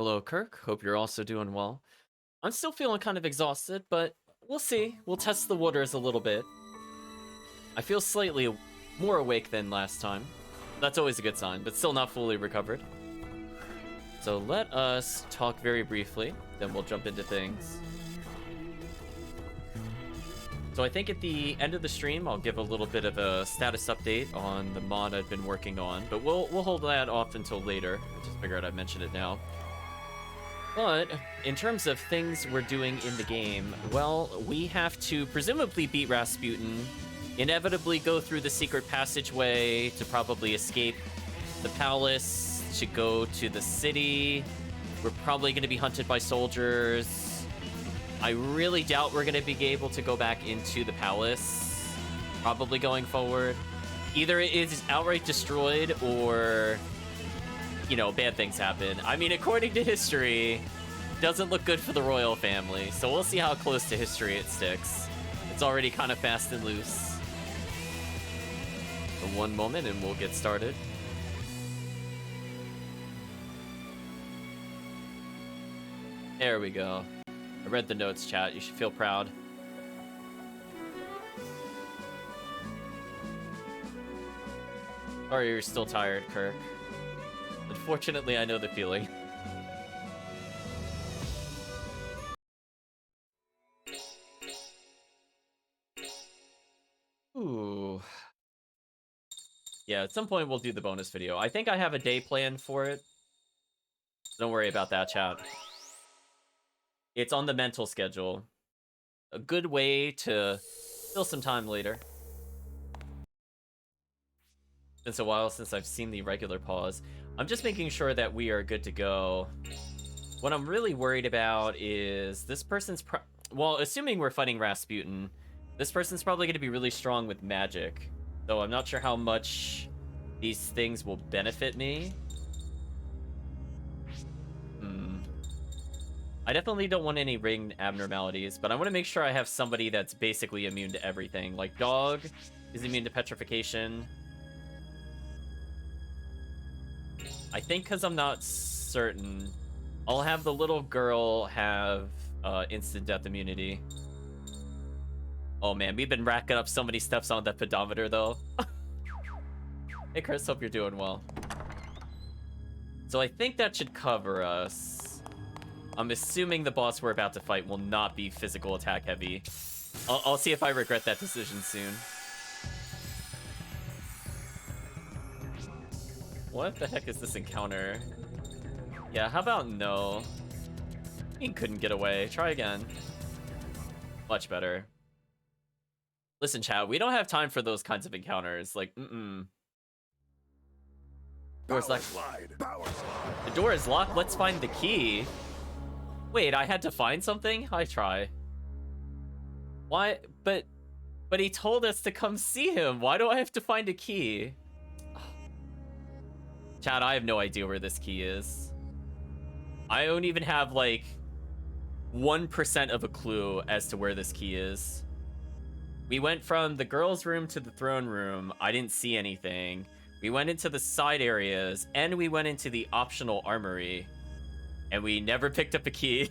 Hello, Kirk. Hope you're also doing well. I'm still feeling kind of exhausted, but we'll see. We'll test the waters a little bit. I feel slightly more awake than last time. That's always a good sign, but still not fully recovered. So let us talk very briefly, then we'll jump into things. So I think at the end of the stream, I'll give a little bit of a status update on the mod I've been working on, but we'll hold that off until later. I just figured I'd mention it now. But in terms of things we're doing in the game, well, we have to presumably beat Rasputin, inevitably go through the secret passageway to probably escape the palace, to go to the city. We're probably going to be hunted by soldiers. I really doubt we're going to be able to go back into the palace, probably going forward. Either it is outright destroyed or, you know, bad things happen. I mean, according to history, doesn't look good for the royal family, so we'll see how close to history it sticks. It's already kind of fast and loose. So one moment and we'll get started. There we go. I read the notes, chat. You should feel proud. Sorry you're still tired, Kirk. Unfortunately, I know the feeling. Ooh. Yeah, at some point we'll do the bonus video. I think I have a day planned for it. Don't worry about that, chat. It's on the mental schedule. A good way to fill some time later. It's been a while since I've seen the regular pause. I'm just making sure that we are good to go. What I'm really worried about is this person's well, assuming we're fighting Rasputin, this person's probably going to be really strong with magic. Though I'm not sure how much these things will benefit me. I definitely don't want any ring abnormalities, but I want to make sure I have somebody that's basically immune to everything. Like Dog is immune to petrification. I think because I'm not certain, I'll have the little girl have instant death immunity. Oh man, we've been racking up so many steps on that pedometer though. Hey Chris, hope you're doing well. So I think that should cover us. I'm assuming the boss we're about to fight will not be physical attack heavy. I'll see if I regret that decision soon. What the heck is this encounter? Yeah, how about no? He couldn't get away. Try again. Much better. Listen, chat, we don't have time for those kinds of encounters. Like, Door's locked. The door is locked. Let's find the key. Wait, I had to find something? I try. Why? But he told us to come see him. Why do I have to find a key? Chad, I have no idea where this key is. I don't even have like 1% of a clue as to where this key is. We went from the girls' room to the throne room. I didn't see anything. We went into the side areas and we went into the optional armory. And we never picked up a key.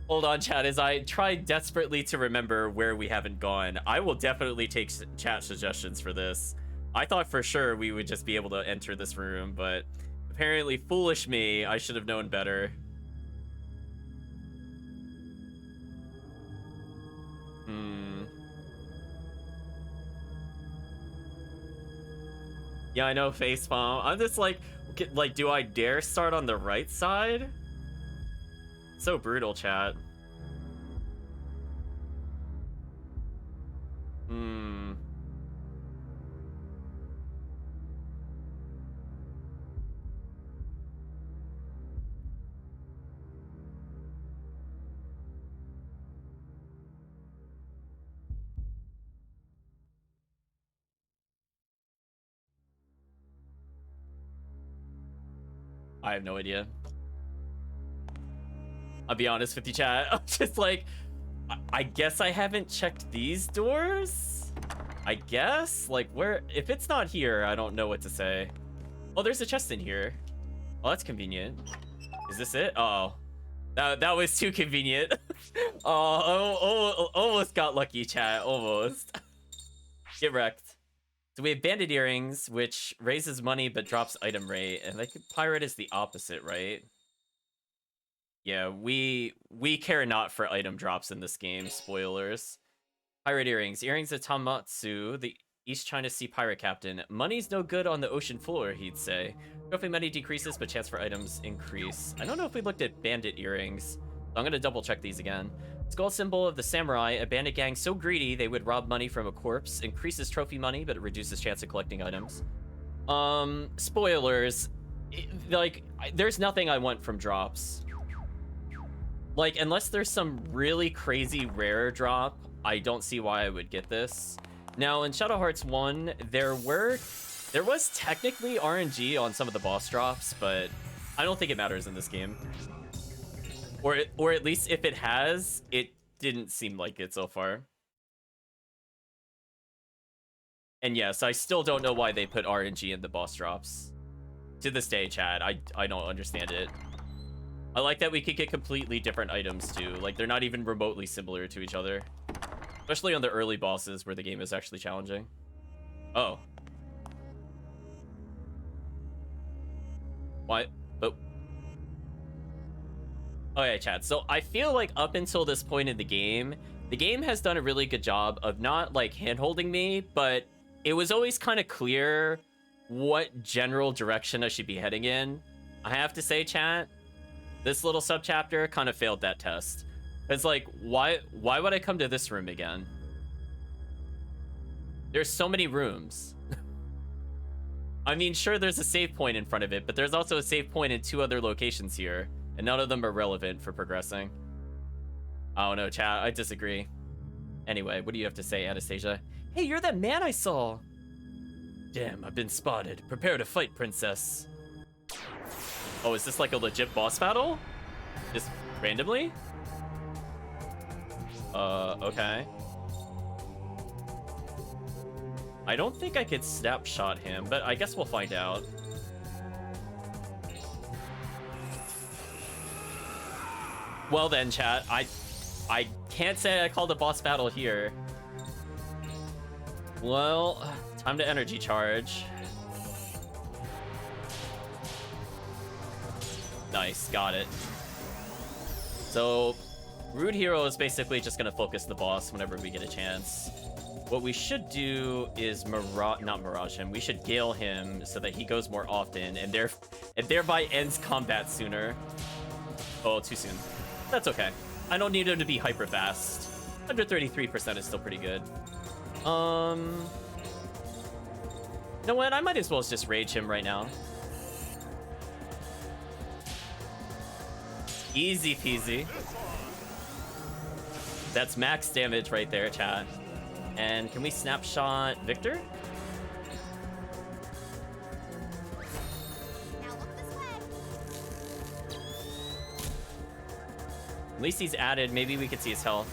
Hold on, chat, as I try desperately to remember where we haven't gone. I will definitely take chat suggestions for this. I thought for sure we would just be able to enter this room, but apparently foolish me, I should have known better. Yeah, I know, facepalm. I'm just like, do I dare start on the right side? So brutal, chat. I have no idea. I'll be honest with you, chat. I'm just like, I guess I haven't checked these doors? I guess? Like, where? If it's not here, I don't know what to say. Oh, there's a chest in here. Well, that's convenient. Is this it? Oh. That was too convenient. Oh, almost got lucky, chat. Almost. Get wrecked. So we have bandit earrings, which raises money but drops item rate. And like pirate is the opposite, right? Yeah, we care not for item drops in this game. Spoilers. Pirate earrings. Earrings of Tamatsu, the East China Sea pirate captain. Money's no good on the ocean floor, he'd say. Trophy money decreases, but chance for items increase. I don't know if we looked at bandit earrings. So I'm gonna double check these again. Skull symbol of the samurai, a bandit gang so greedy they would rob money from a corpse. Increases trophy money, but it reduces chance of collecting items. Spoilers. There's nothing I want from drops. Like, unless there's some really crazy rare drop, I don't see why I would get this. Now, in Shadow Hearts 1, there was technically RNG on some of the boss drops, but I don't think it matters in this game. Or at least if it has, it didn't seem like it so far. And yes, I still don't know why they put RNG in the boss drops. To this day, chat, I don't understand it. I like that we could get completely different items too. Like, they're not even remotely similar to each other. Especially on the early bosses where the game is actually challenging. Oh. What? But... Okay, chat. So I feel like up until this point in the game has done a really good job of not, like, hand-holding me, but it was always kind of clear what general direction I should be heading in. I have to say, chat, this little subchapter kind of failed that test. It's like, why would I come to this room again? There's so many rooms. I mean, sure, there's a save point in front of it, but there's also a save point in 2 other locations here, and none of them are relevant for progressing. I don't know, chat. I disagree. Anyway, what do you have to say, Anastasia? Hey, you're that man I saw. Damn, I've been spotted. Prepare to fight, princess. Oh, is this like a legit boss battle? Just randomly? Okay. I don't think I could snapshot him, but I guess we'll find out. Well then, chat, I can't say I called a boss battle here. Well, time to energy charge. Nice, got it. So, Rude Hero is basically just gonna focus the boss whenever we get a chance. What we should do is not Mirage him. We should Gale him so that he goes more often and thereby ends combat sooner. Oh, too soon. That's okay. I don't need him to be hyper fast. 133% is still pretty good. You know what? I might as well just rage him right now. Easy peasy. That's max damage right there, chat. And can we snapshot Victor? At least he's added. Maybe we could see his health.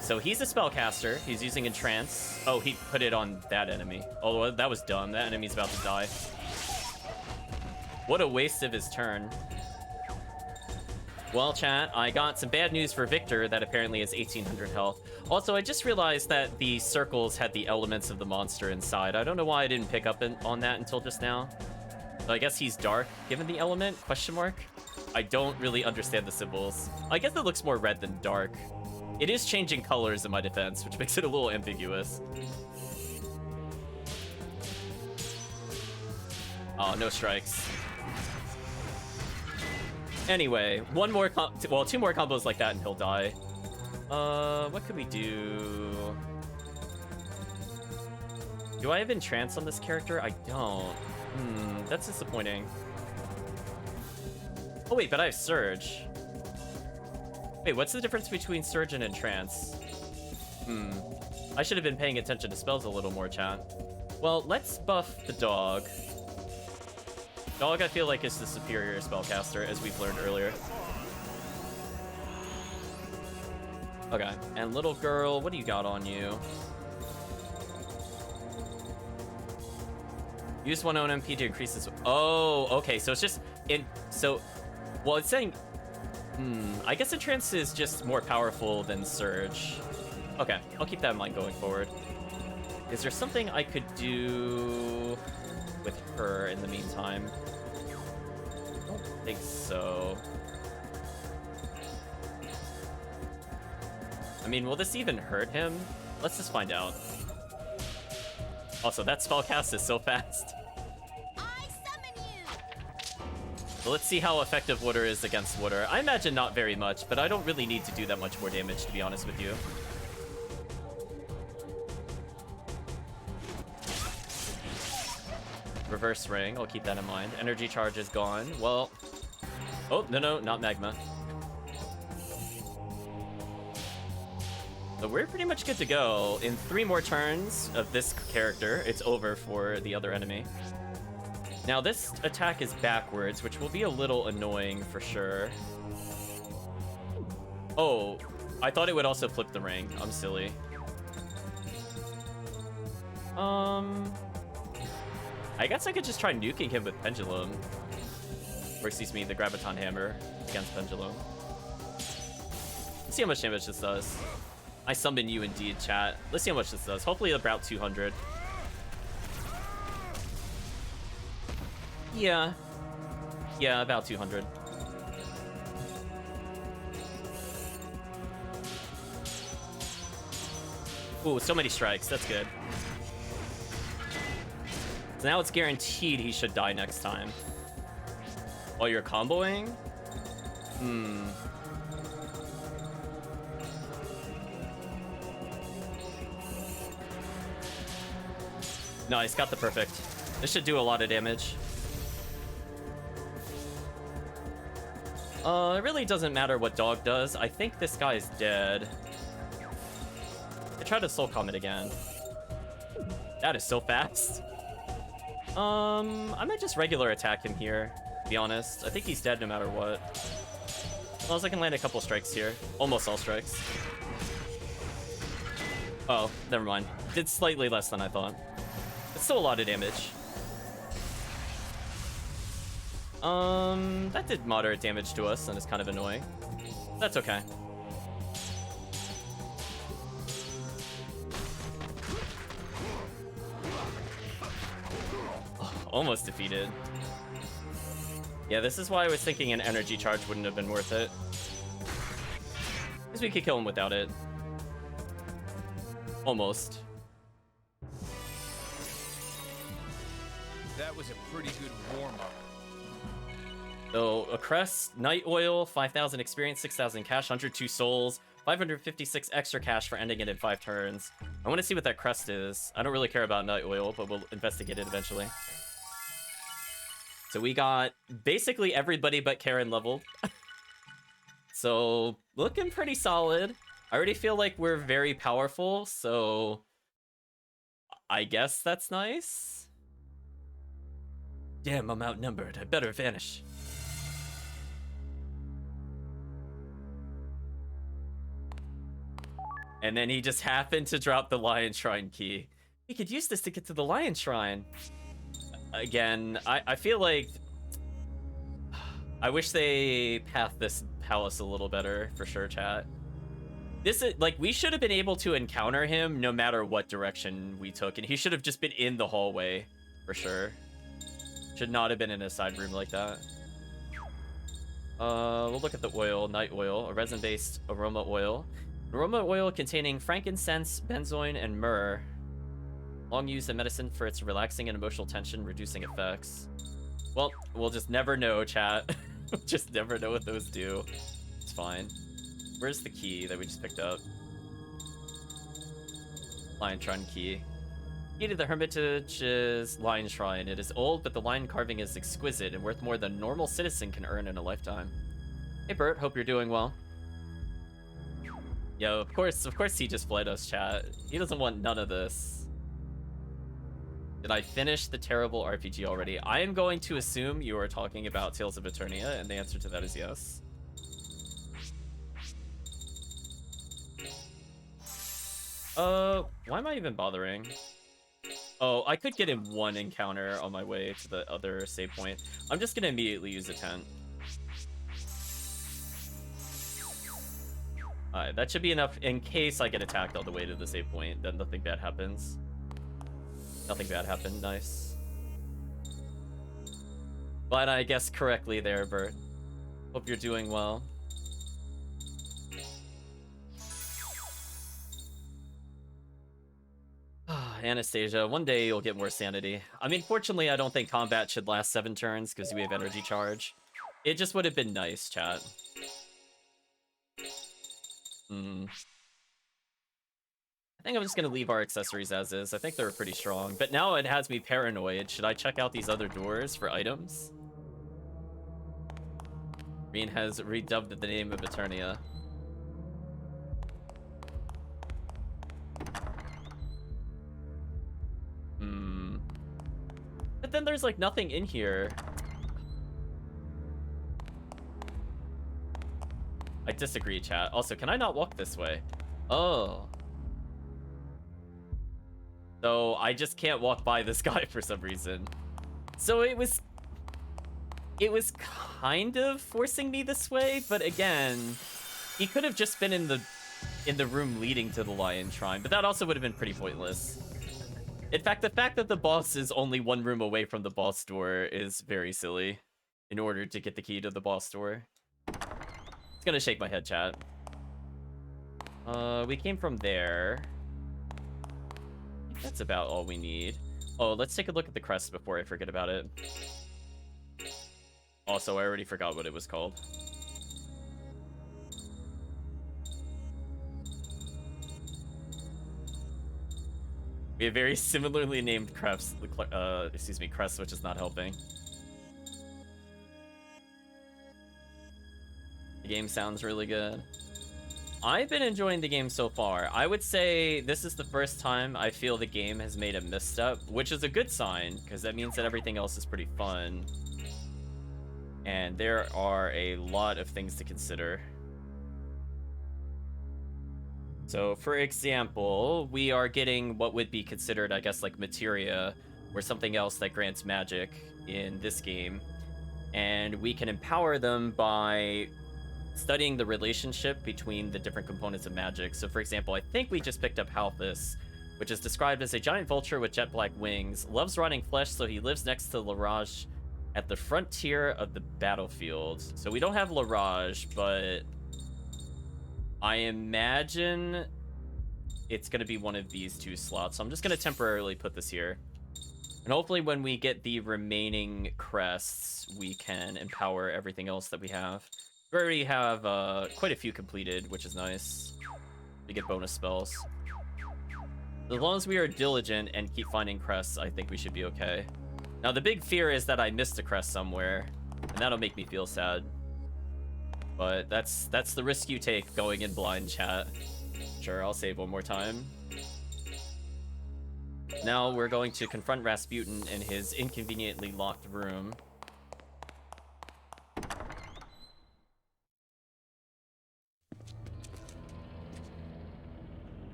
So he's a spellcaster. He's using Entrance. Oh, he put it on that enemy. Oh, that was dumb. That enemy's about to die. What a waste of his turn. Well, chat, I got some bad news for Victor that apparently has 1800 health. Also, I just realized that the circles had the elements of the monster inside. I don't know why I didn't pick up on that until just now. So I guess he's dark, given the element? Question mark? I don't really understand the symbols. I guess it looks more red than dark. It is changing colors in my defense, which makes it a little ambiguous. Oh, no strikes. Anyway, two more combos like that and he'll die. What could we do? Do I have Entrance on this character? I don't. That's disappointing. Oh wait, but I have Surge. Wait, what's the difference between Surge and Entrance? I should have been paying attention to spells a little more, chat. Well, let's buff the dog. Dog, I feel like, is the superior spellcaster, as we've learned earlier. Okay, and little girl, what do you got on you? Use 1 MP to increase this. Oh, okay, so it's just so Well, it's saying... I guess Entrance is just more powerful than Surge. Okay, I'll keep that in mind going forward. Is there something I could do with her in the meantime? I don't think so. I mean, will this even hurt him? Let's just find out. Also, that spellcast is so fast. I summon you. So let's see how effective Water is against Water. I imagine not very much, but I don't really need to do that much more damage, to be honest with you. Reverse ring, I'll keep that in mind. Energy charge is gone. Well, oh, no, not magma. So we're pretty much good to go. In 3 more turns of this character, it's over for the other enemy. Now this attack is backwards, which will be a little annoying for sure. Oh, I thought it would also flip the ring. I'm silly. I guess I could just try nuking him with Pendulum. Or excuse me, the Graviton Hammer against Pendulum. Let's see how much damage this does. I summon you indeed, chat. Let's see how much this does. Hopefully about 200. Yeah. Yeah, about 200. Ooh, so many strikes. That's good. So now it's guaranteed he should die next time. While you're comboing? Nice, got the perfect. This should do a lot of damage. It really doesn't matter what dog does. I think this guy is dead. I tried to soul comet again. That is so fast. I might just regular attack him here, to be honest. I think he's dead no matter what. As long as I can land a couple strikes here. Almost all strikes. Oh, never mind. Did slightly less than I thought. It's still a lot of damage. That did moderate damage to us, and it's kind of annoying. That's okay. Oh, almost defeated. Yeah, this is why I was thinking an energy charge wouldn't have been worth it. Because we could kill him without it. Almost. That was a pretty good warm-up. So, a crest, night oil, 5,000 experience, 6,000 cash, 102 souls, 556 extra cash for ending it in 5 turns. I want to see what that crest is. I don't really care about night oil, but we'll investigate it eventually. So we got basically everybody but Karen leveled. So, looking pretty solid. I already feel like we're very powerful, so I guess that's nice. Damn, I'm outnumbered. I better vanish. And then he just happened to drop the Lion Shrine key. We could use this to get to the Lion Shrine. Again, I feel like... I wish they pathed this palace a little better, for sure, chat. This is, like, we should have been able to encounter him no matter what direction we took, and he should have just been in the hallway, for sure. Should not have been in a side room like that. We'll look at the oil, night oil, a resin-based aroma oil. Aroma oil containing frankincense, benzoin, and myrrh. Long used in medicine for its relaxing and emotional tension reducing effects. Well, we'll just never know, chat. We'll just never know what those do. It's fine. Where's the key that we just picked up? Lion Shrine key. Key to the Hermitage's Lion Shrine. It is old, but the lion carving is exquisite and worth more than a normal citizen can earn in a lifetime. Hey Bert, hope you're doing well. Yo, of course he just fled us, chat. He doesn't want none of this. Did I finish the terrible RPG already? I am going to assume you are talking about Tales of Eternia, and the answer to that is yes. Why am I even bothering? Oh, I could get in one encounter on my way to the other save point. I'm just gonna immediately use a tent. Alright, that should be enough in case I get attacked all the way to the save point. Then nothing bad happens. Nothing bad happened. Nice. But I guessed correctly there, Bert. Hope you're doing well. Anastasia, one day you'll get more sanity. I mean, fortunately, I don't think combat should last 7 turns because we have energy charge. It just would have been nice, chat. I think I'm just gonna leave our accessories as is. I think they're pretty strong, but now it has me paranoid. Should I check out these other doors for items? Reen has redubbed the name of Eternia. But then there's like nothing in here. I disagree, chat. Also, can I not walk this way? Oh. So I just can't walk by this guy for some reason. So it was kind of forcing me this way, but again, he could have just been in the room leading to the Lion Shrine, but that also would have been pretty pointless. In fact, the fact that the boss is only 1 room away from the boss door is very silly in order to get the key to the boss door. It's gonna shake my head, chat. We came from there. I think that's about all we need. Oh, let's take a look at the crest before I forget about it. Also, I already forgot what it was called. We have very similarly named crests, crests, which is not helping. The game sounds really good. I've been enjoying the game so far. I would say this is the first time I feel the game has made a misstep, which is a good sign, because that means that everything else is pretty fun. And there are a lot of things to consider. So, for example, we are getting what would be considered, I guess, like materia, or something else that grants magic in this game. And we can empower them by studying the relationship between the different components of magic. So, for example, I think we just picked up Halthus, which is described as a giant vulture with jet black wings, loves rotting flesh, so he lives next to Larage at the frontier of the battlefield. So we don't have Larage, but I imagine it's going to be one of these 2 slots. So I'm just going to temporarily put this here. And hopefully when we get the remaining crests, we can empower everything else that we have. We already have quite a few completed, which is nice. We get bonus spells. As long as we are diligent and keep finding crests, I think we should be okay. Now, the big fear is that I missed a crest somewhere, and that'll make me feel sad. But that's the risk you take going in blind, chat. Sure, I'll save one more time. Now we're going to confront Rasputin in his inconveniently locked room.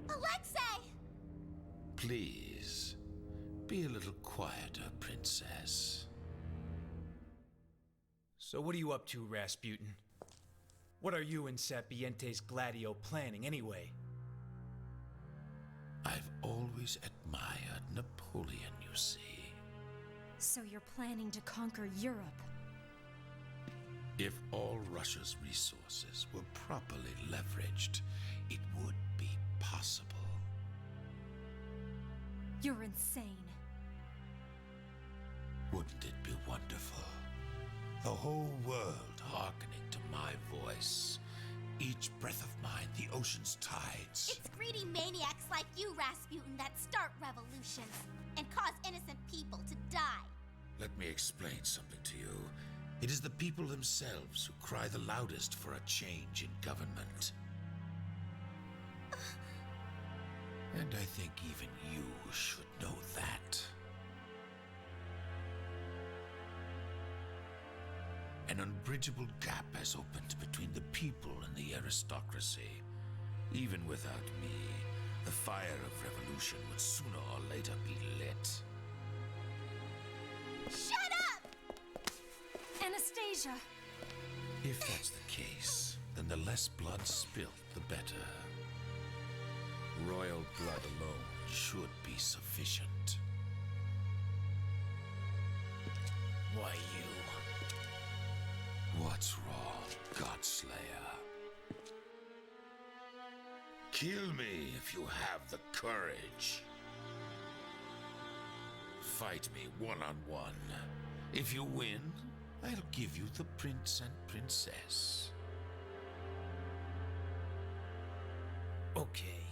Alexei! Please, be a little quieter, princess. So what are you up to, Rasputin? What are you and Sapiente's Gladio planning, anyway? I've always admired Napoleon, you see. So you're planning to conquer Europe? If all Russia's resources were properly leveraged, it would be possible. You're insane. Wouldn't it be wonderful? The whole world hearkening to my voice. Each breath of mine, the ocean's tides. It's greedy maniacs like you, Rasputin, that start revolutions and cause innocent people to die. Let me explain something to you. It is the people themselves who cry the loudest for a change in government. And I think even you should know that. An unbridgeable gap has opened between the people and the aristocracy. Even without me, the fire of revolution would sooner or later be lit. Shut up! Anastasia! If that's the case, then the less blood spilt, the better. Royal blood alone should be sufficient. Why you? What's wrong, Godslayer? Kill me if you have the courage. Fight me one-on-one. If you win, I'll give you the prince and princess. Okay.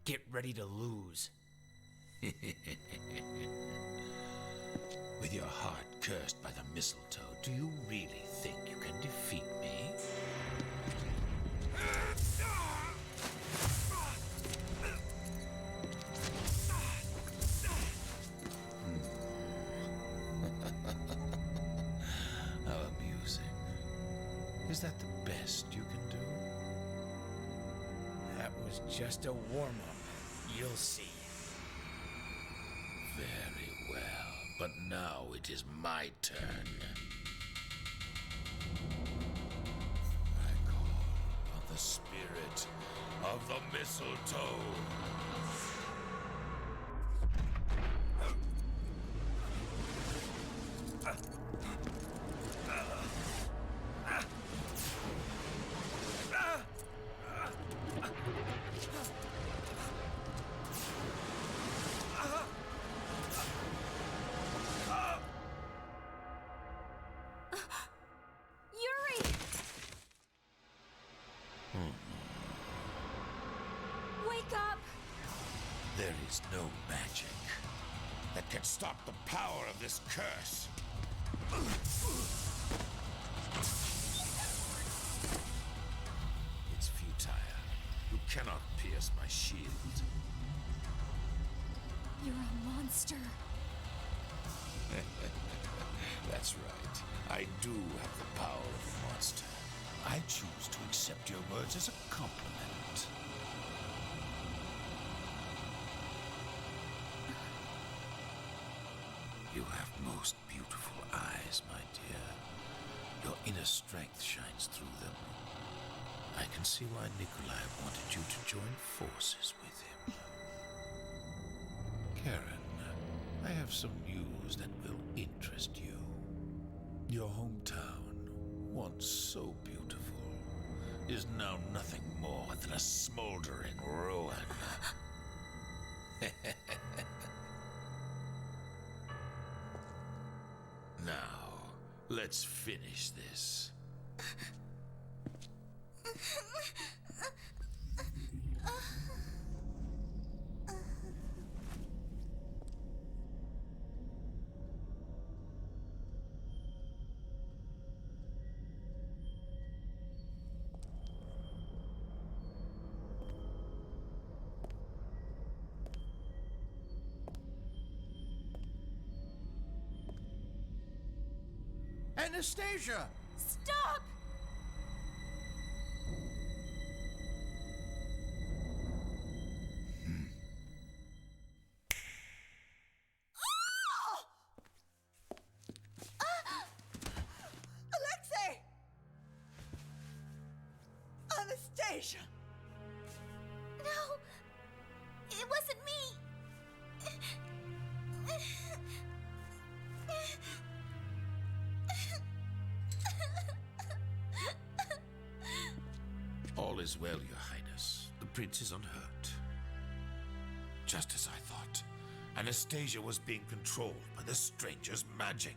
Get ready to lose. With your heart cursed by the mistletoe, do you really think you can defeat me? How amusing. Is that the best you can do? That was just a warm-up. You'll see. Very well, but now it is my turn. I call on the spirit of the mistletoe. Yuri! Wake up! There is no magic that can stop the power of this curse. It's futile. You cannot pierce my shield. You're a monster. That's right. I do have the power of a monster. I choose to accept your words as a compliment. You have most beautiful eyes, my dear. Your inner strength shines through them. I can see why Nikolai wanted you to join forces with him. Karen, I have some news that will interest you. Your hometown, once so beautiful, is now nothing more than a smoldering ruin. Now, let's finish this. Anastasia! Stop! Alexei! Anastasia! No! It wasn't me! All is well, Your Highness. The prince is unhurt. Just as I thought, Anastasia was being controlled by the stranger's magic.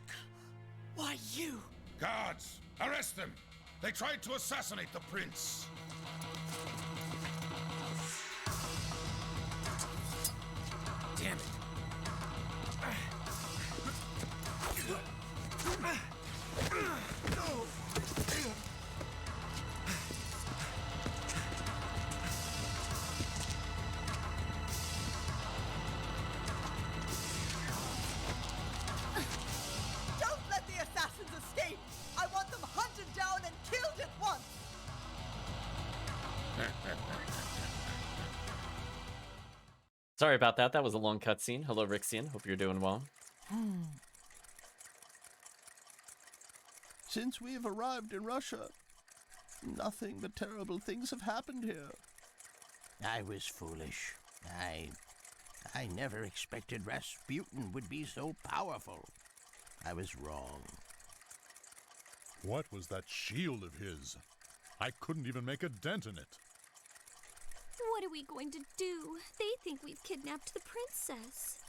Why you? Guards, arrest them! They tried to assassinate the prince. Damn it. Don't let the assassins escape! I want them hunted down and killed at once! Sorry about that. That was a long cutscene. Hello, Rixian. Hope you're doing well. Since we have arrived in Russia, nothing but terrible things have happened here. I was foolish. I never expected Rasputin would be so powerful. I was wrong. What was that shield of his? I couldn't even make a dent in it. What are we going to do? They think we've kidnapped the princess.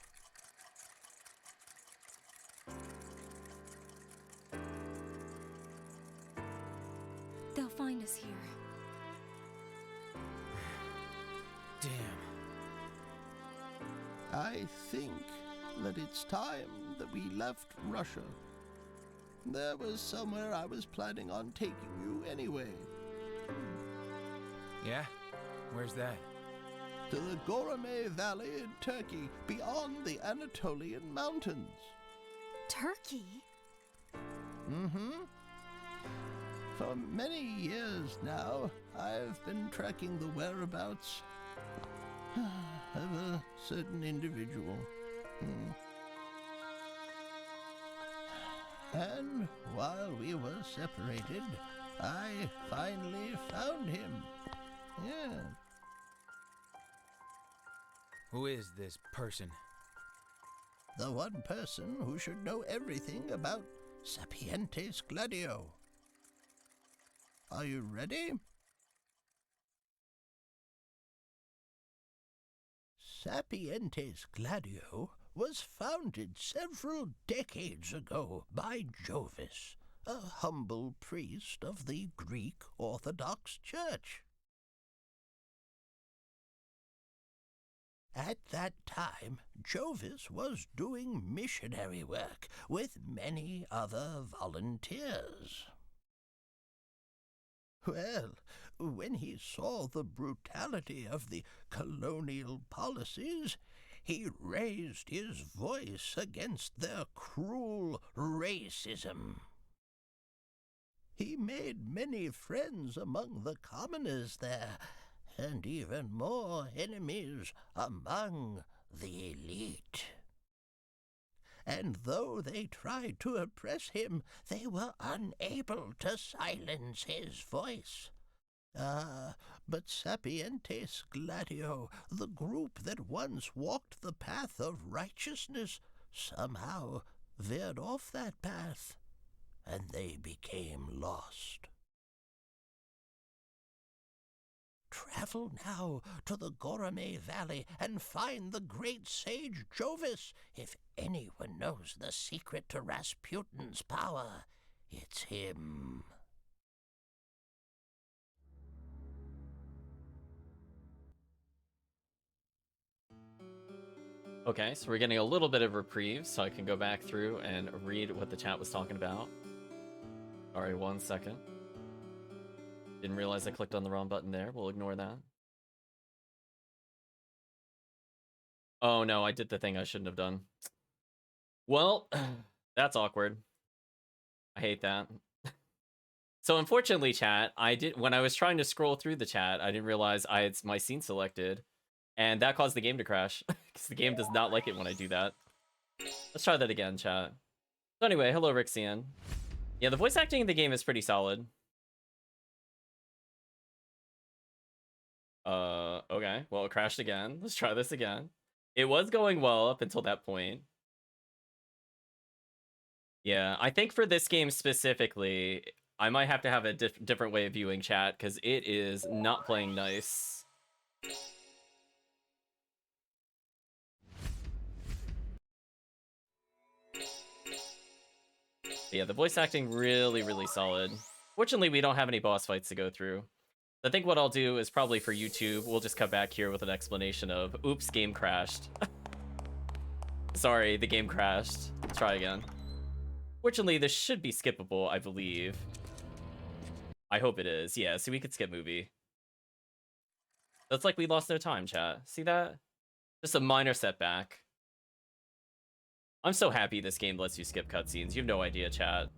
They'll find us here. Damn. I think that it's time that we left Russia. There was somewhere I was planning on taking you anyway. Yeah? Where's that? To the Goramay Valley in Turkey, beyond the Anatolian Mountains. Turkey? Mm-hmm. For many years now, I've been tracking the whereabouts of a certain individual. And while we were separated, I finally found him. Yeah. Who is this person? The one person who should know everything about Sapientes Gladio. Are you ready? Sapientes Gladio was founded several decades ago by Jovis, a humble priest of the Greek Orthodox Church. At that time, Jovis was doing missionary work with many other volunteers. Well, when he saw the brutality of the colonial policies, he raised his voice against their cruel racism. He made many friends among the commoners there, and even more enemies among the elite. And though they tried to oppress him, they were unable to silence his voice. But Sapientes Gladio, the group that once walked the path of righteousness, somehow veered off that path, and they became lost. Travel now to the Goramay Valley and find the great sage Jovis. If anyone knows the secret to Rasputin's power, it's him. Okay, so we're getting a little bit of reprieve, so I can go back through and read what the chat was talking about. Sorry, 1 second. Didn't realize I clicked on the wrong button there. We'll ignore that. Oh no, I did the thing I shouldn't have done. Well, that's awkward. I hate that. So unfortunately, chat, when I was trying to scroll through the chat, I didn't realize I had my scene selected, and that caused the game to crash because the game does not like it when I do that. Let's try that again, chat. So anyway, hello, Rixian. Yeah, the voice acting in the game is pretty solid. Okay, well, it crashed again. Let's try this again. It was going well up until that point. Yeah, I think for this game specifically, I might have to have a different way of viewing chat, because it is not playing nice. Yeah, the voice acting really, really solid. Fortunately, we don't have any boss fights to go through. I think what I'll do is probably for YouTube, we'll just cut back here with an explanation of, oops, game crashed. Sorry, the game crashed. Let's try again. Fortunately, this should be skippable, I believe. I hope it is. Yeah, so we could skip movie. That's like we lost no time, chat. See that? Just a minor setback. I'm so happy this game lets you skip cutscenes. You have no idea, chat.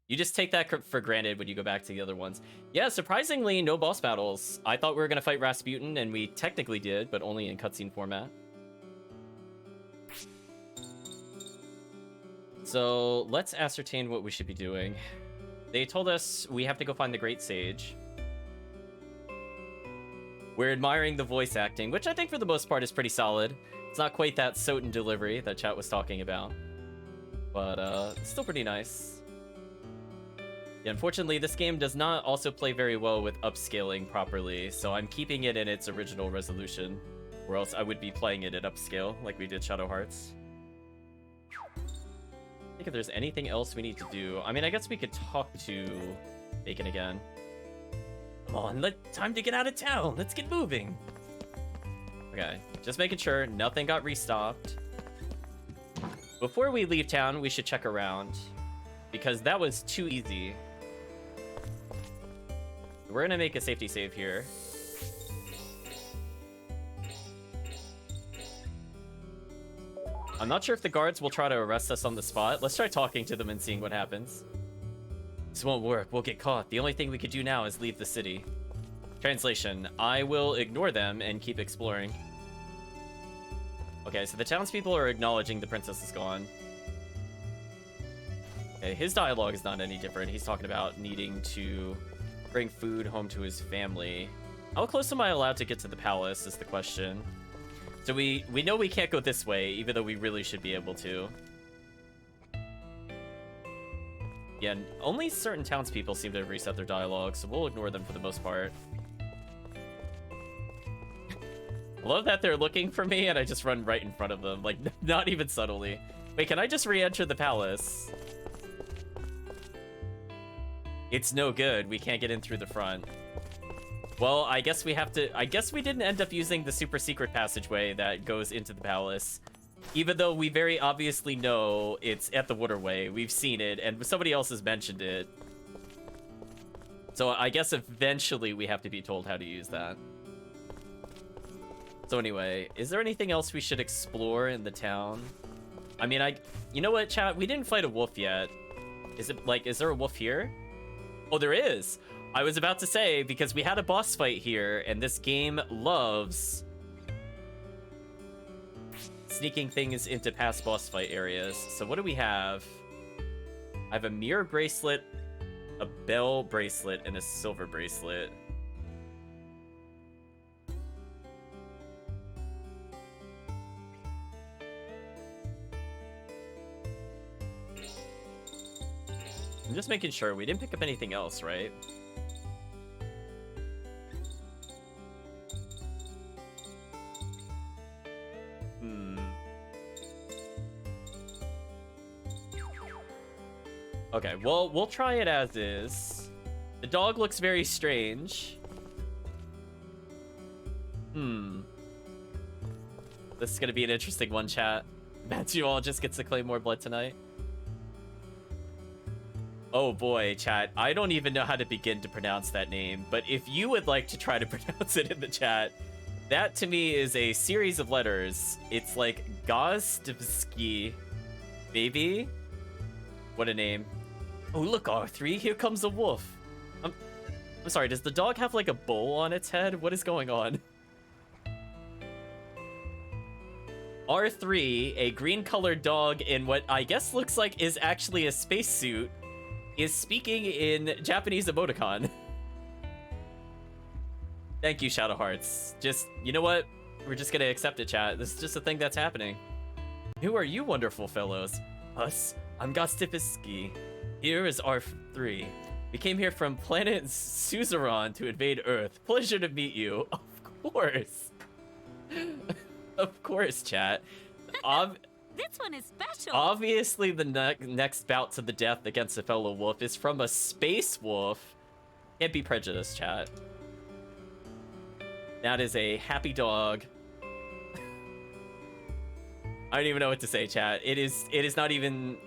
You just take that for granted when you go back to the other ones. Yeah, surprisingly, no boss battles. I thought we were going to fight Rasputin, and we technically did, but only in cutscene format. So let's ascertain what we should be doing. They told us we have to go find the Great Sage. We're admiring the voice acting, which I think for the most part is pretty solid. It's not quite that Soten delivery that chat was talking about, but it's still pretty nice. Yeah, unfortunately, this game does not also play very well with upscaling properly, so I'm keeping it in its original resolution, or else I would be playing it at upscale like we did Shadow Hearts. I think if there's anything else we need to do, I mean, I guess we could talk to Bacon again. Come on, time to get out of town. Let's get moving. Okay, just making sure nothing got restocked. Before we leave town, we should check around, because that was too easy. We're gonna make a safety save here. I'm not sure if the guards will try to arrest us on the spot. Let's try talking to them and seeing what happens. This won't work. We'll get caught. The only thing we could do now is leave the city. Translation: I will ignore them and keep exploring. Okay, so the townspeople are acknowledging the princess is gone. Okay, his dialogue is not any different. He's talking about needing to bring food home to his family. How close am I allowed to get to the palace is the question. So we know we can't go this way, even though we really should be able to. Yeah, only certain townspeople seem to have reset their dialogue, so we'll ignore them for the most part. I love that they're looking for me and I just run right in front of them, like, not even subtly. Wait, can I just re-enter the palace? It's no good. We can't get in through the front. Well, I guess we have to... I guess we didn't end up using the super secret passageway that goes into the palace. Even though we very obviously know it's at the waterway. We've seen it, and somebody else has mentioned it. So I guess eventually we have to be told how to use that. So anyway, is there anything else we should explore in the town? I mean, you know what, chat? We didn't fight a wolf yet. Is it, like, is there a wolf here? Oh, there is! I was about to say, because we had a boss fight here, and this game loves sneaking things into past boss fight areas. So what do we have? I have a mirror bracelet, a bell bracelet, and a silver bracelet. I'm just making sure we didn't pick up anything else, right? Okay, well, we'll try it as is. The dog looks very strange. This is gonna be an interesting one, chat. Matthew all just gets to claim more blood tonight. Oh boy, chat. I don't even know how to begin to pronounce that name, but if you would like to try to pronounce it in the chat, that to me is a series of letters. It's like Gostivsky, baby. What a name. Oh, look, R3, here comes a wolf. I'm sorry, does the dog have like a bowl on its head? What is going on? R3, a green-colored dog in what I guess looks like is actually a spacesuit, is speaking in Japanese emoticon. Thank you, Shadow Hearts. Just, you know what? We're just gonna accept it, chat. This is just a thing that's happening. Who are you wonderful fellows? Us? I'm Gostipisky. Here is R3. We came here from planet Suzerain to invade Earth. Pleasure to meet you. Of course. Of course, chat. This one is special. Obviously, the next bout to the death against a fellow wolf is from a space wolf. Can't be prejudiced, chat. That is a happy dog. I don't even know what to say, chat. It is not even...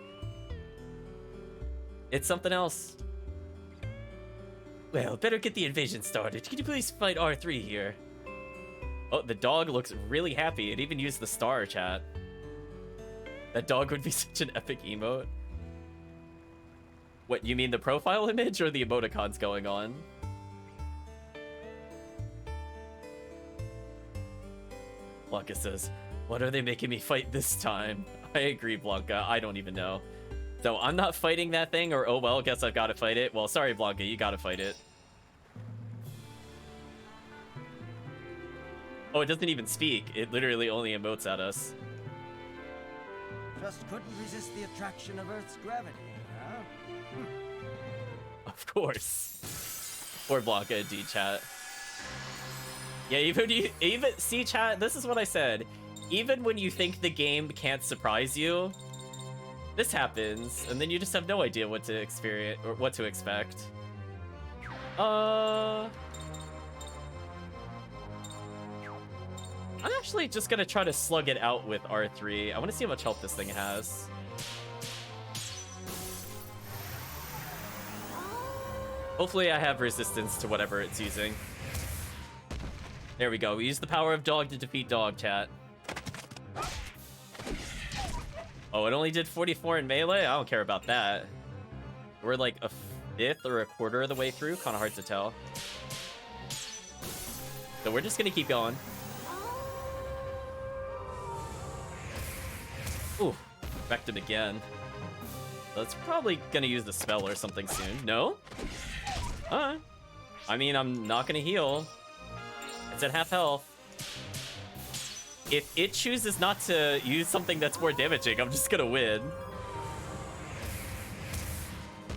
It's something else. Well, better get the invasion started. Can you please fight R3 here? Oh, the dog looks really happy. It even used the star, chat. That dog would be such an epic emote. What, you mean the profile image or the emoticons going on? Blanca says, what are they making me fight this time? I agree, Blanca. I don't even know. So I'm not fighting that thing, or oh well, guess I've got to fight it. Well, sorry, Blanca, you got to fight it. Oh, it doesn't even speak. It literally only emotes at us. Just couldn't resist the attraction of Earth's gravity, huh? Of course. Poor Blanca, indeed, chat. Yeah, even see, chat. This is what I said. Even when you think the game can't surprise you, this happens, and then you just have no idea what to experience or what to expect. I'm actually just gonna try to slug it out with R3. I want to see how much health this thing has. Hopefully I have resistance to whatever it's using. There we go. We use the power of dog to defeat dog, chat. Oh, it only did 44 in melee? I don't care about that. We're like a fifth or a quarter of the way through. Kind of hard to tell. So we're just gonna keep going. Ooh, wrecked him again. That's probably gonna use the spell or something soon. No? Alright. I mean, I'm not gonna heal. It's at half health. If it chooses not to use something that's more damaging, I'm just gonna win.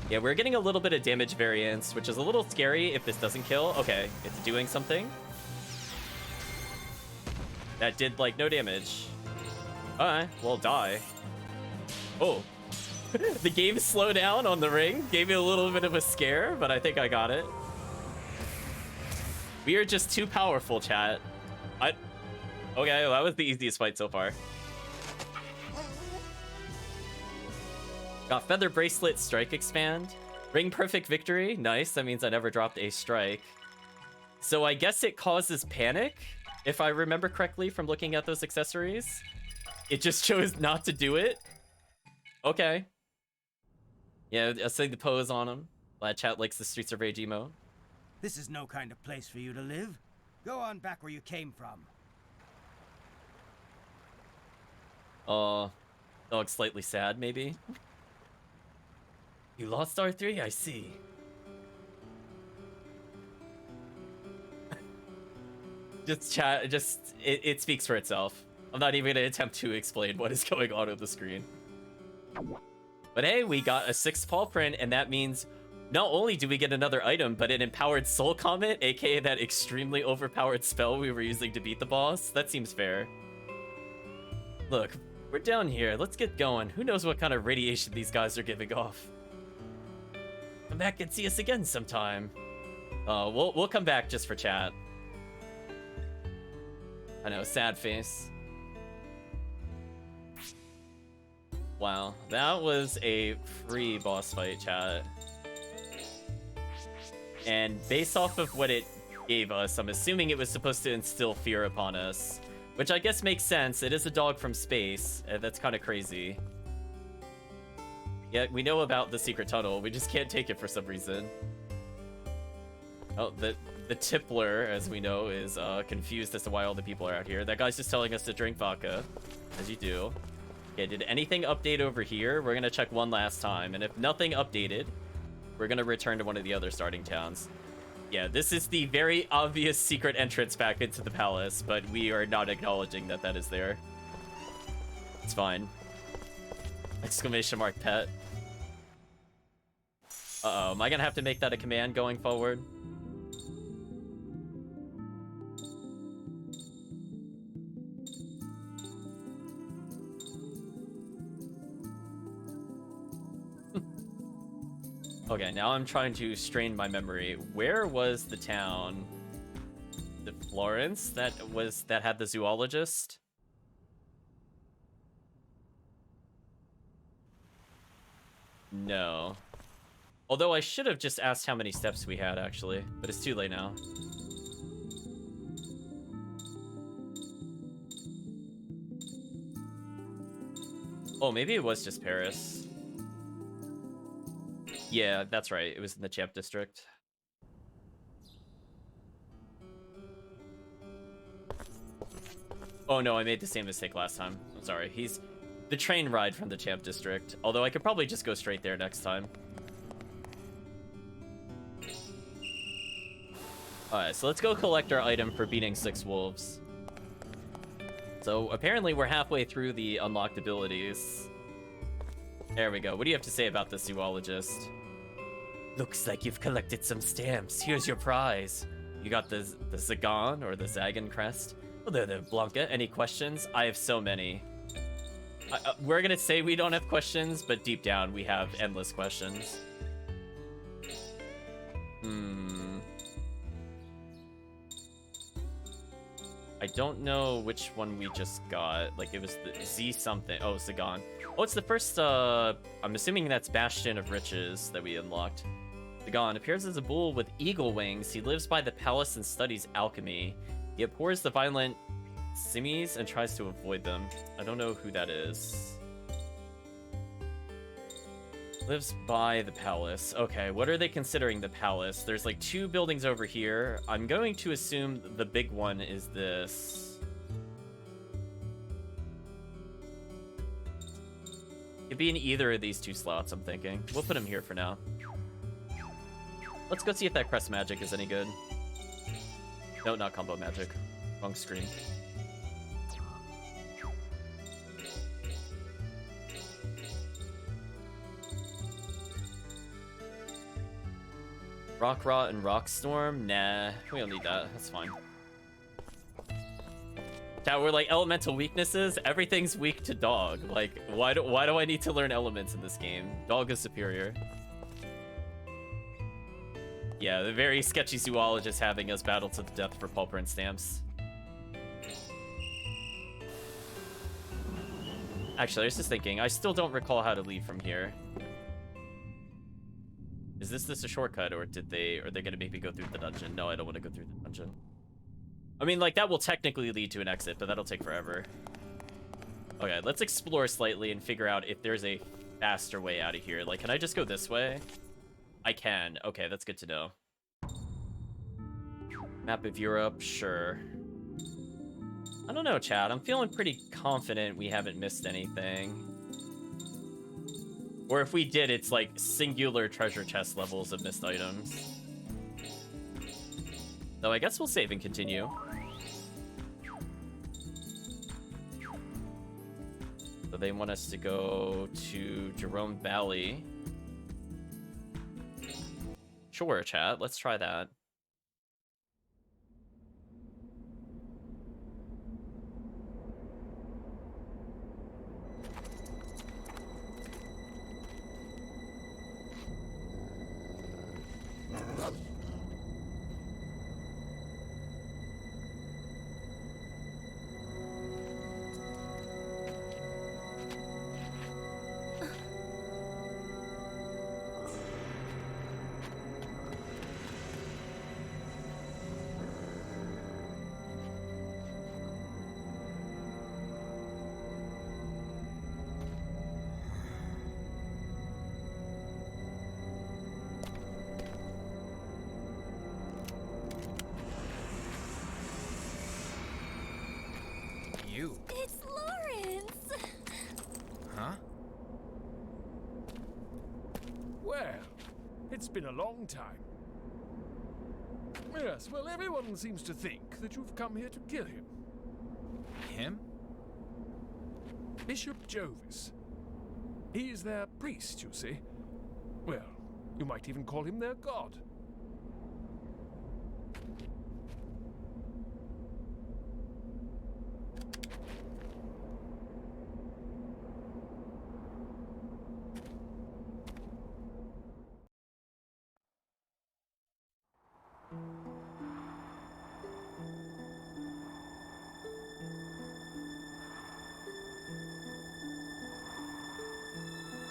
Yeah, we're getting a little bit of damage variance, which is a little scary if this doesn't kill. Okay, it's doing something. That did, like, no damage. Alright, well, die. Oh. The game slowed down on the ring. Gave me a little bit of a scare, but I think I got it. We are just too powerful, chat. Okay, well, that was the easiest fight so far. Got Feather Bracelet, Strike Expand. Ring Perfect Victory. Nice, that means I never dropped a strike. So I guess it causes panic, if I remember correctly from looking at those accessories. It just chose not to do it. Okay. Yeah, I see the pose on him. Glad chat likes the Streets of Rage emo. This is no kind of place for you to live. Go on back where you came from. Dog's slightly sad, maybe. You lost R3? I see. Just chat, it speaks for itself. I'm not even gonna attempt to explain what is going on the screen. But hey, we got a 6th paw print, and that means not only do we get another item, but an empowered soul comet, aka that extremely overpowered spell we were using to beat the boss. That seems fair. Look, we're down here. Let's get going. Who knows what kind of radiation these guys are giving off? Come back and see us again sometime. We'll come back just for chat. I know, sad face. Wow, that was a free boss fight, chat. And based off of what it gave us, I'm assuming it was supposed to instill fear upon us. Which I guess makes sense. It is a dog from space. That's kind of crazy. Yeah, we know about the secret tunnel. We just can't take it for some reason. Oh, the Tippler, as we know, is confused as to why all the people are out here. That guy's just telling us to drink vodka, as you do. Okay, did anything update over here? We're gonna check one last time, and if nothing updated, we're gonna return to one of the other starting towns. Yeah, this is the very obvious secret entrance back into the palace, but we are not acknowledging that that is there. It's fine. Exclamation mark pet. Uh-oh, am I gonna have to make that a command going forward? Okay, now I'm trying to strain my memory. Where was the town? The Florence that had the zoologist? No. Although I should have just asked how many steps we had, actually. But it's too late now. Oh, maybe it was just Paris. Yeah, that's right. It was in the Champ District. Oh no, I made the same mistake last time. I'm sorry. the train ride from the Champ District. Although I could probably just go straight there next time. Alright, so let's go collect our item for beating 6 wolves. So apparently we're halfway through the unlocked abilities. There we go. What do you have to say about the zoologist? Looks like you've collected some stamps. Here's your prize. You got the Zagan or the Zagan crest. Oh, there, Blanca. Any questions? I have so many. We're gonna say we don't have questions, but deep down we have endless questions. I don't know which one we just got. Like, it was the Z something. Oh, Zagan. Oh, it's the first, I'm assuming that's Bastion of Riches that we unlocked. Zagan appears as a bull with eagle wings. He lives by the palace and studies alchemy. He abhors the violent Simmies and tries to avoid them. I don't know who that is. Lives by the palace. Okay, what are they considering the palace? There's like 2 buildings over here. I'm going to assume the big one is this. It'd be in either of these 2 slots, I'm thinking. We'll put him here for now. Let's go see if that crest magic is any good. No, not combo magic. Wrong screen. Rock Rot and Rock Storm? Nah, we don't need that. That's fine. Yeah, we're like elemental weaknesses. Everything's weak to dog. Like, why do I need to learn elements in this game? Dog is superior. Yeah, the very sketchy zoologist having us battle to the death for pulper and stamps. Actually, I was just thinking, I still don't recall how to leave from here. Is this a shortcut, or are they gonna make me go through the dungeon? No, I don't want to go through the dungeon. I mean, like, that will technically lead to an exit, but that'll take forever. Okay, let's explore slightly and figure out if there's a faster way out of here. Like, can I just go this way? I can. Okay, that's good to know. Map of Europe, sure. I don't know, chat. I'm feeling pretty confident we haven't missed anything. Or if we did, it's like singular treasure chest levels of missed items. So I guess we'll save and continue. So they want us to go to Jerome Valley. Sure, chat. Let's try that. It's Lawrence! Huh? Well, it's been a long time. Yes, well, everyone seems to think that you've come here to kill him. Him? Bishop Jovis. He's their priest, you see. Well, you might even call him their god.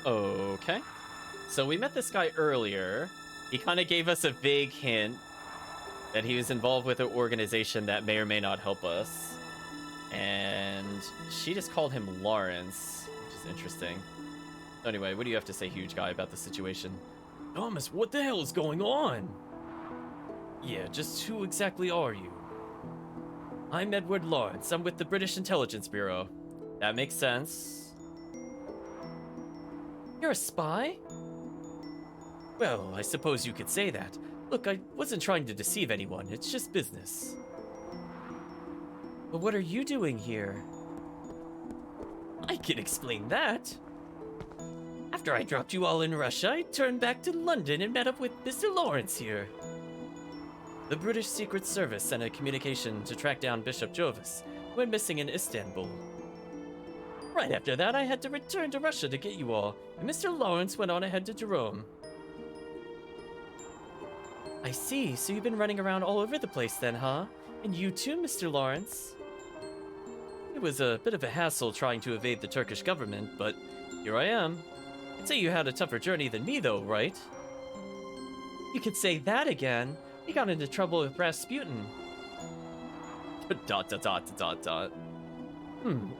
Okay. So we met this guy earlier. He kind of gave us a vague hint that he was involved with an organization that may or may not help us. And she just called him Lawrence, which is interesting. Anyway, what do you have to say, huge guy, about the situation? Thomas, what the hell is going on? Yeah, just who exactly are you? I'm Edward Lawrence. I'm with the British Intelligence Bureau. That makes sense. You're a spy? Well, I suppose you could say that. Look, I wasn't trying to deceive anyone, it's just business. But what are you doing here? I can explain that. After I dropped you all in Russia, I turned back to London and met up with Mr. Lawrence here. The British Secret Service sent a communication to track down Bishop Jovis, who went missing in Istanbul. Right after that, I had to return to Russia to get you all, and Mr. Lawrence went on ahead to Jerome. I see, so you've been running around all over the place then, huh? And you too, Mr. Lawrence? It was a bit of a hassle trying to evade the Turkish government, but here I am. I'd say you had a tougher journey than me though, right? You could say that again. You got into trouble with Rasputin.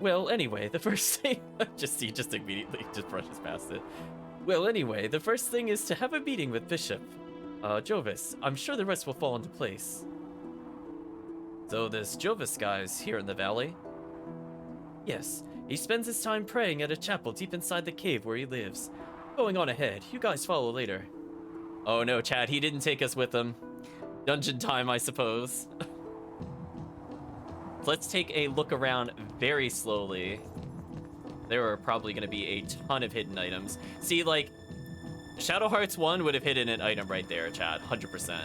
Well, anyway, the first thing... he just immediately just brushes past it. Well, anyway, the first thing is to have a meeting with Bishop Jovis. I'm sure the rest will fall into place. So this Jovis guy's here in the valley? Yes, he spends his time praying at a chapel deep inside the cave where he lives. Going on ahead, you guys follow later. Oh no, Chad, he didn't take us with him. Dungeon time, I suppose. Let's take a look around very slowly. There are probably going to be a ton of hidden items. See, like, Shadow Hearts 1 would have hidden an item right there, Chad, 100%.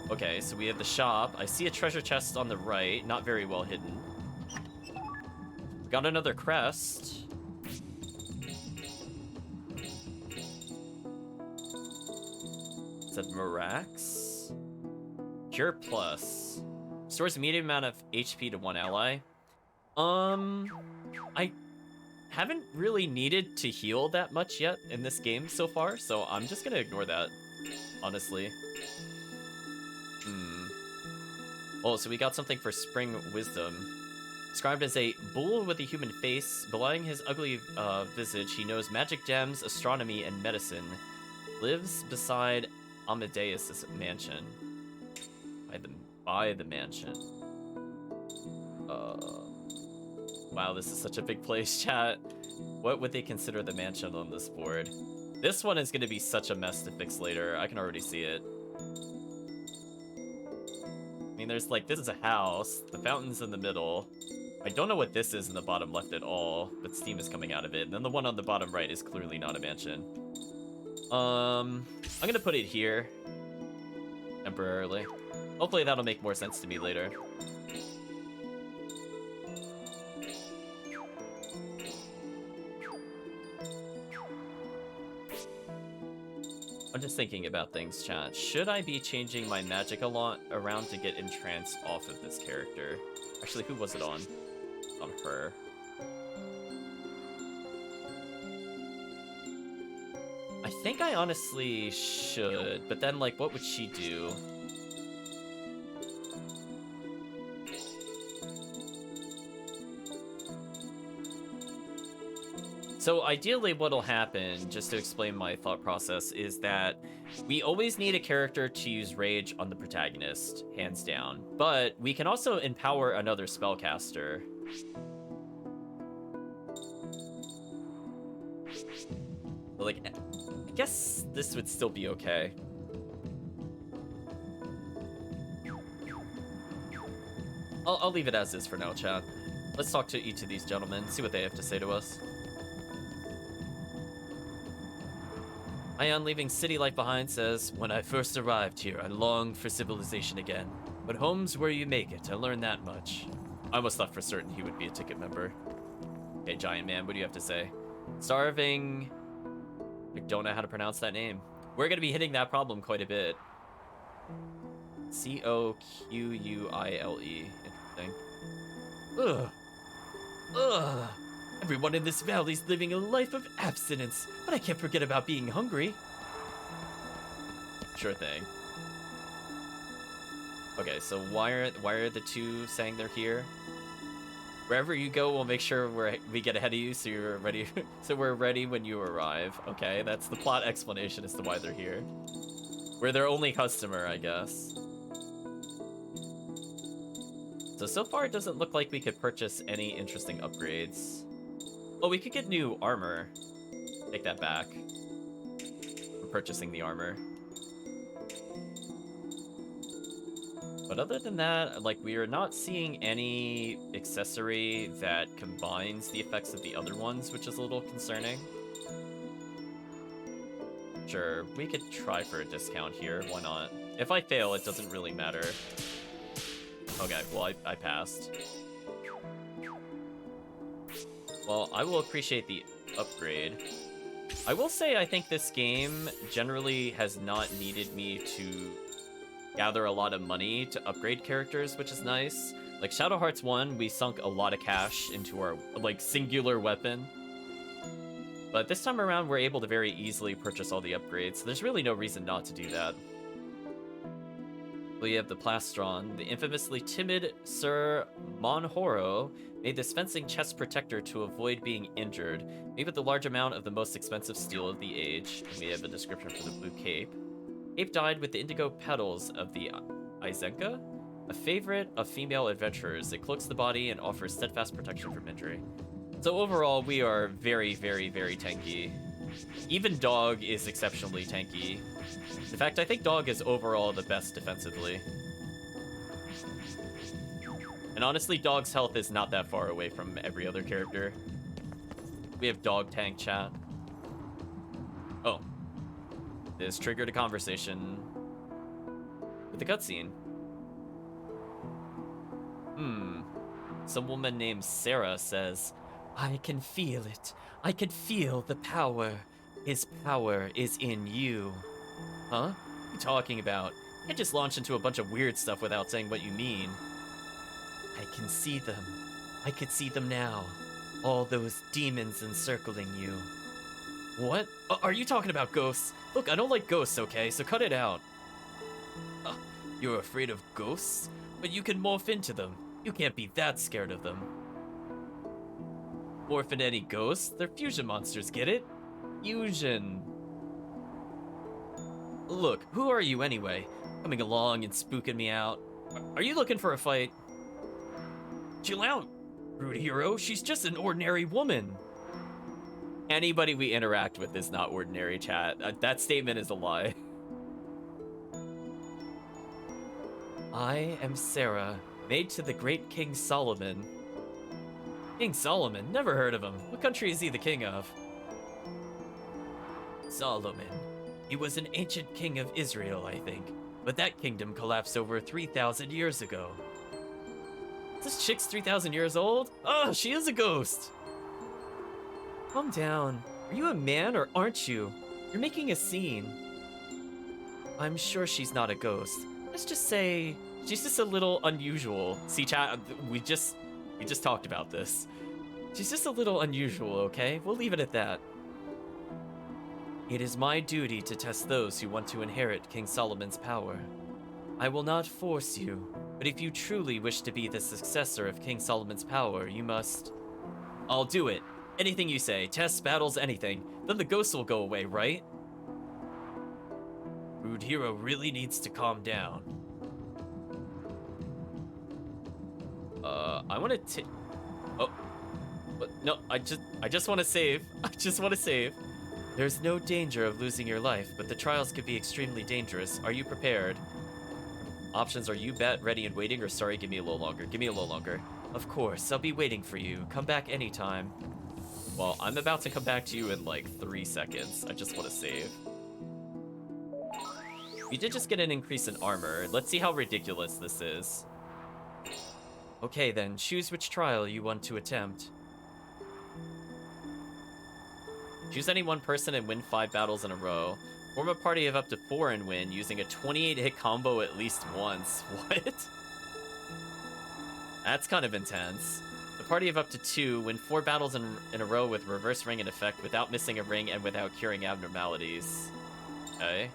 Okay, so we have the shop. I see a treasure chest on the right, not very well hidden. We got another crest. It said Mirax. Cure Plus. Stores a medium amount of HP to one ally. I haven't really needed to heal that much yet in this game so far, so I'm just gonna ignore that, honestly. Oh, so we got something for Spring Wisdom. Described as a bull with a human face, belying his ugly visage, he knows magic gems, astronomy, and medicine. Lives beside Amadeus' mansion. By the mansion. Wow, this is such a big place, chat. What would they consider the mansion on this board? This one is going to be such a mess to fix later. I can already see it. I mean, there's like, this is a house. The fountain's in the middle. I don't know what this is in the bottom left at all, but steam is coming out of it. And then the one on the bottom right is clearly not a mansion. I'm going to put it here. Temporarily. Hopefully that'll make more sense to me later. I'm just thinking about things, chat. Should I be changing my magic a lot around to get entranced off of this character? Actually, who was it on? On her. I think I honestly should, but then, like, what would she do? So ideally what'll happen, just to explain my thought process, is that we always need a character to use rage on the protagonist, hands down. But we can also empower another spellcaster. Like, I guess this would still be okay. I'll leave it as is for now, chat. Let's talk to each of these gentlemen, see what they have to say to us. Ion, leaving city life behind, says, when I first arrived here, I longed for civilization again. But home's where you make it, I learned that much. I almost thought for certain he would be a ticket member. Okay, Giant Man, what do you have to say? Starving... I don't know how to pronounce that name. We're going to be hitting that problem quite a bit. C-O-Q-U-I-L-E. Interesting. Ugh. Ugh. Everyone in this valley's living a life of abstinence, but I can't forget about being hungry. Sure thing. Okay, so why are the two saying they're here? Wherever you go, we'll make sure we get ahead of you, so you're ready. So we're ready when you arrive. Okay, that's the plot explanation as to why they're here. We're their only customer, I guess. So far it doesn't look like we could purchase any interesting upgrades. Oh, we could get new armor. Take that back. We're purchasing the armor. But other than that, like, we are not seeing any accessory that combines the effects of the other ones, which is a little concerning. Sure, we could try for a discount here. Why not? If I fail, it doesn't really matter. Okay, well, I passed. Well, I will appreciate the upgrade. I will say I think this game generally has not needed me to gather a lot of money to upgrade characters, which is nice. Like Shadow Hearts 1, we sunk a lot of cash into our, like, singular weapon. But this time around, we're able to very easily purchase all the upgrades, so there's really no reason not to do that. We have the Plastron. The infamously timid Sir Monhoro made this fencing chest protector to avoid being injured, made with a large amount of the most expensive steel of the age. And we have a description for the blue cape. Cape dyed with the indigo petals of the Izenka, a favorite of female adventurers. It cloaks the body and offers steadfast protection from injury. So overall, we are very, very, very tanky. Even Dog is exceptionally tanky. In fact, I think Dog is overall the best defensively. And honestly, Dog's health is not that far away from every other character. We have Dog tank chat. Oh. This triggered a conversation with the cutscene. Some woman named Sarah says, "I can feel it. I can feel the power. His power is in you." Huh? What are you talking about? You can't just launch into a bunch of weird stuff without saying what you mean. I can see them. I can see them now. All those demons encircling you. What? Are you talking about ghosts? Look, I don't like ghosts, okay? So cut it out. You're afraid of ghosts? But you can morph into them. You can't be that scared of them. Morph into any ghosts? They're fusion monsters, get it? Fusion. Look, who are you anyway? Coming along and spooking me out. Are you looking for a fight? Chill out, rude hero. She's just an ordinary woman. Anybody we interact with is not ordinary, chat. That statement is a lie. I am Sarah, maid to the great King Solomon. King Solomon? Never heard of him. What country is he the king of? Solomon. He was an ancient king of Israel, I think. But that kingdom collapsed over 3,000 years ago. This chick's 3,000 years old? Oh, she is a ghost! Calm down. Are you a man or aren't you? You're making a scene. I'm sure she's not a ghost. Let's just say she's just a little unusual. See, chat, we just talked about this. She's just a little unusual, okay? We'll leave it at that. It is my duty to test those who want to inherit King Solomon's power. I will not force you, but if you truly wish to be the successor of King Solomon's power, you must... I'll do it. Anything you say, tests, battles, anything. Then the ghosts will go away, right? Rude hero really needs to calm down. I want to Oh. But no, I just want to save. I just want to save. There's no danger of losing your life, but the trials could be extremely dangerous. Are you prepared? Options are you bet, ready, and waiting, or sorry, give me a little longer. Give me a little longer. Of course, I'll be waiting for you. Come back anytime. Well, I'm about to come back to you in like 3 seconds. I just want to save. We did just get an increase in armor. Let's see how ridiculous this is. Okay then, choose which trial you want to attempt. Choose any one person and win 5 battles in a row. Form a party of up to 4 and win, using a 28-hit combo at least once. What? That's kind of intense. A party of up to 2, win 4 battles in a row with reverse ring in effect without missing a ring and without curing abnormalities. Okay.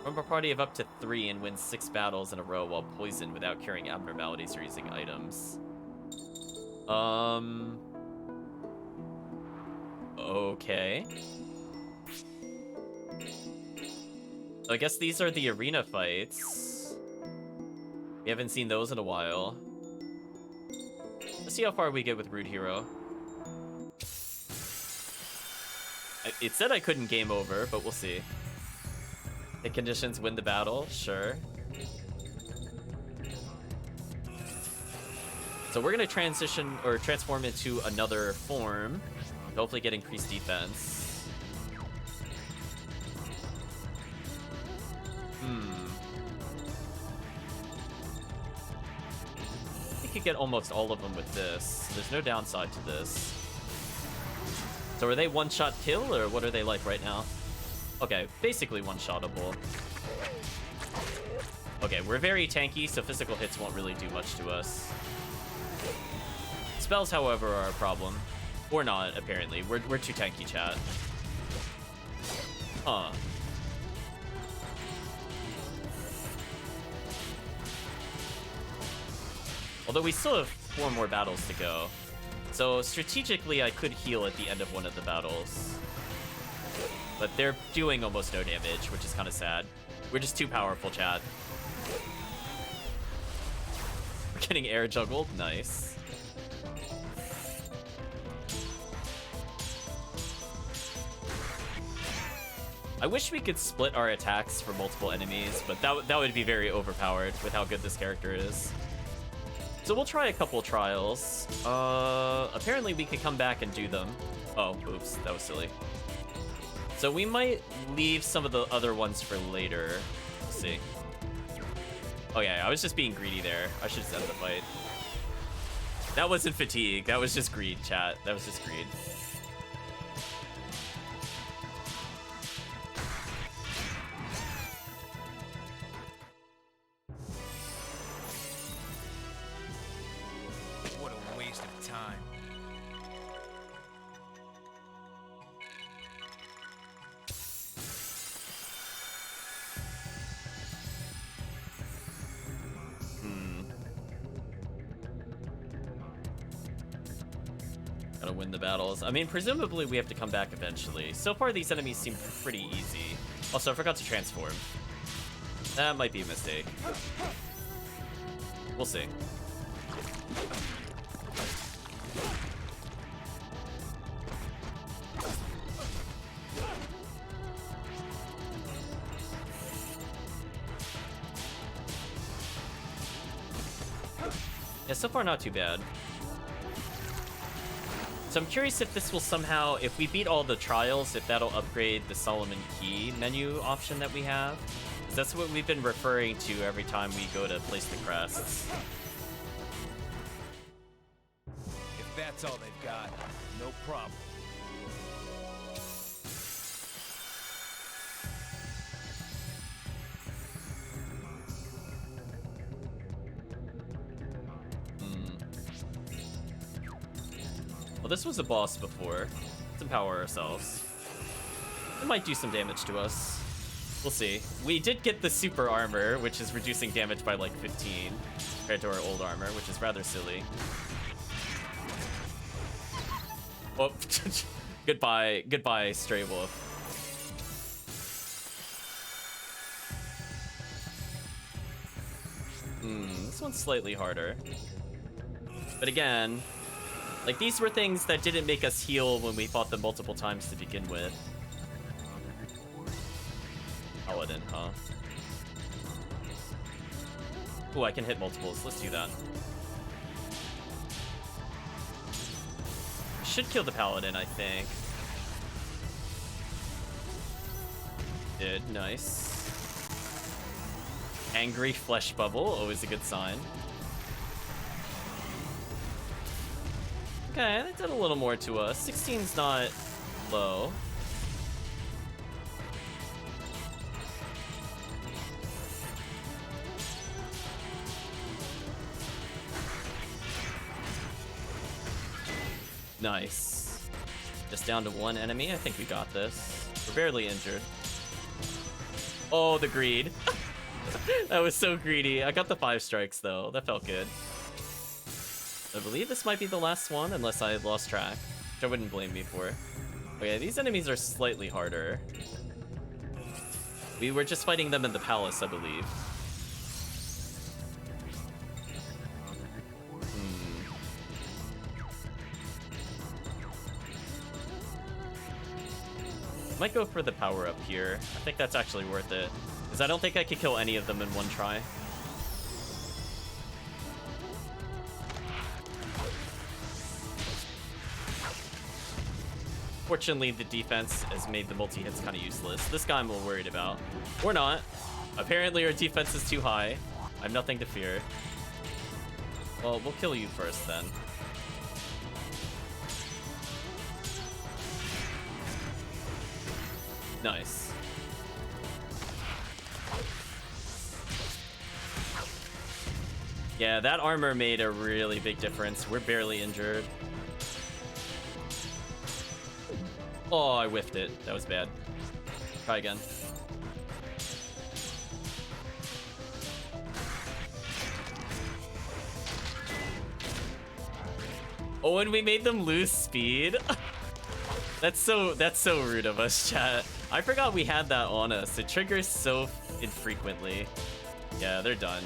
Form a party of up to 3 and win 6 battles in a row while poisoned without curing abnormalities or using items. Okay. So I guess these are the arena fights. We haven't seen those in a while. Let's see how far we get with Rude Hero. It said I couldn't game over, but we'll see. The conditions win the battle, sure. So we're gonna transition or transform into another form. Hopefully get increased defense. We could get almost all of them with this. There's no downside to this. So are they one-shot kill, or what are they like right now? Okay, basically one-shottable. Okay, we're very tanky, so physical hits won't really do much to us. Spells, however, are a problem. Or not, apparently. We're too tanky, chat. Huh. Although we still have 4 more battles to go. So strategically, I could heal at the end of one of the battles. But they're doing almost no damage, which is kind of sad. We're just too powerful, chat. We're getting air juggled. Nice. I wish we could split our attacks for multiple enemies, but that would be very overpowered with how good this character is. So we'll try a couple trials. Apparently we could come back and do them. Oh, oops, that was silly. So we might leave some of the other ones for later. Let's see. Oh yeah, I was just being greedy there. I should just end the fight. That wasn't fatigue. That was just greed, chat. That was just greed. What a waste of time. Gotta win the battles. I mean, presumably we have to come back eventually. So far, these enemies seem pretty easy. Also, I forgot to transform. That might be a mistake. We'll see. Yeah, so far not too bad. So I'm curious if this will somehow, if we beat all the trials, if that'll upgrade the Solomon Key menu option that we have. 'Cause that's what we've been referring to every time we go to place the crests. If that's all they've got, no problem. Well, this was a boss before. Let's empower ourselves. It might do some damage to us. We'll see. We did get the super armor, which is reducing damage by like 15 compared to our old armor, which is rather silly. Oh, goodbye, Stray Wolf. This one's slightly harder. But again, like, these were things that didn't make us heal when we fought them multiple times to begin with. Paladin, huh? Ooh, I can hit multiples. Let's do that. Should kill the Paladin, I think. Did. Nice. Angry flesh bubble. Always a good sign. Okay, that did a little more to us. 16's not low. Nice. Just down to one enemy. I think we got this. We're barely injured. Oh, the greed. That was so greedy. I got the 5 strikes, though. That felt good. I believe this might be the last one, unless I lost track, which I wouldn't blame me for. Okay, these enemies are slightly harder. We were just fighting them in the palace, I believe. might go for the power up here. I think that's actually worth it. Because I don't think I could kill any of them in one try. Fortunately, the defense has made the multi-hits kind of useless. This guy I'm a little worried about. Or not. Apparently our defense is too high. I have nothing to fear. Well, we'll kill you first then. Nice. Yeah, that armor made a really big difference. We're barely injured. Oh, I whiffed it. That was bad. Try again. Oh, and we made them lose speed. That's so rude of us, chat. I forgot we had that on us. It triggers so infrequently. Yeah, they're done.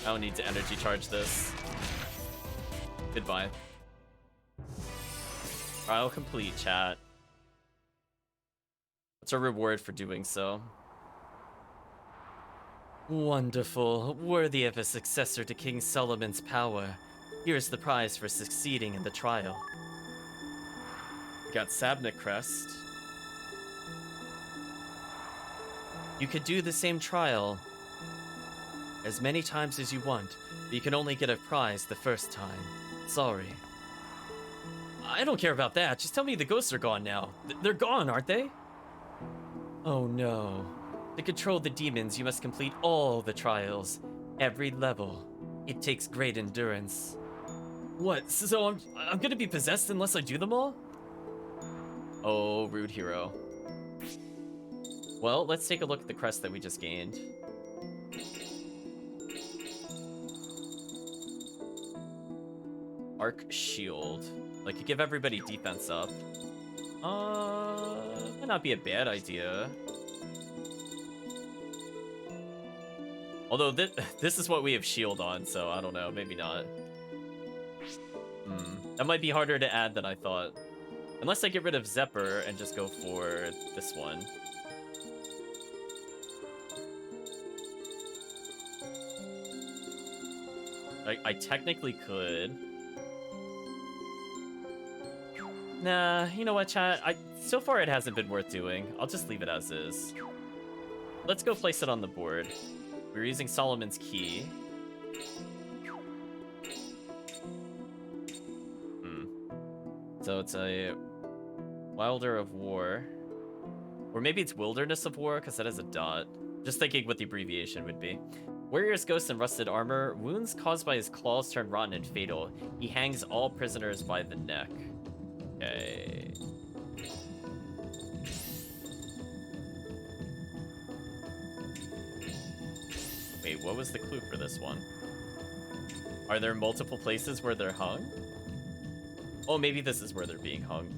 I don't need to energy charge this. Goodbye. Trial complete, chat. What's our reward for doing so? Wonderful. Worthy of a successor to King Solomon's power. Here's the prize for succeeding in the trial. We got Sabnic Crest. You could do the same trial as many times as you want, but you can only get a prize the first time. Sorry. I don't care about that. Just tell me the ghosts are gone now. They're gone, aren't they? Oh no. To control the demons, you must complete all the trials. Every level. It takes great endurance. What? So I'm gonna be possessed unless I do them all? Oh, rude hero. Well, let's take a look at the crest that we just gained. Arc Shield. Like, you give everybody defense up. Might not be a bad idea. Although, this is what we have shield on, so I don't know. Maybe not. That might be harder to add than I thought. Unless I get rid of Zephyr and just go for this one. I technically could. Nah, you know what, chat? So far it hasn't been worth doing. I'll just leave it as is. Let's go place it on the board. We're using Solomon's Key. So it's a Wilder of War. Or maybe it's Wilderness of War, because that has a dot. Just thinking what the abbreviation would be. Warrior's Ghost in Rusted Armor. Wounds caused by his claws turn rotten and fatal. He hangs all prisoners by the neck. Okay. Wait, what was the clue for this one? Are there multiple places where they're hung? Oh, maybe this is where they're being hung.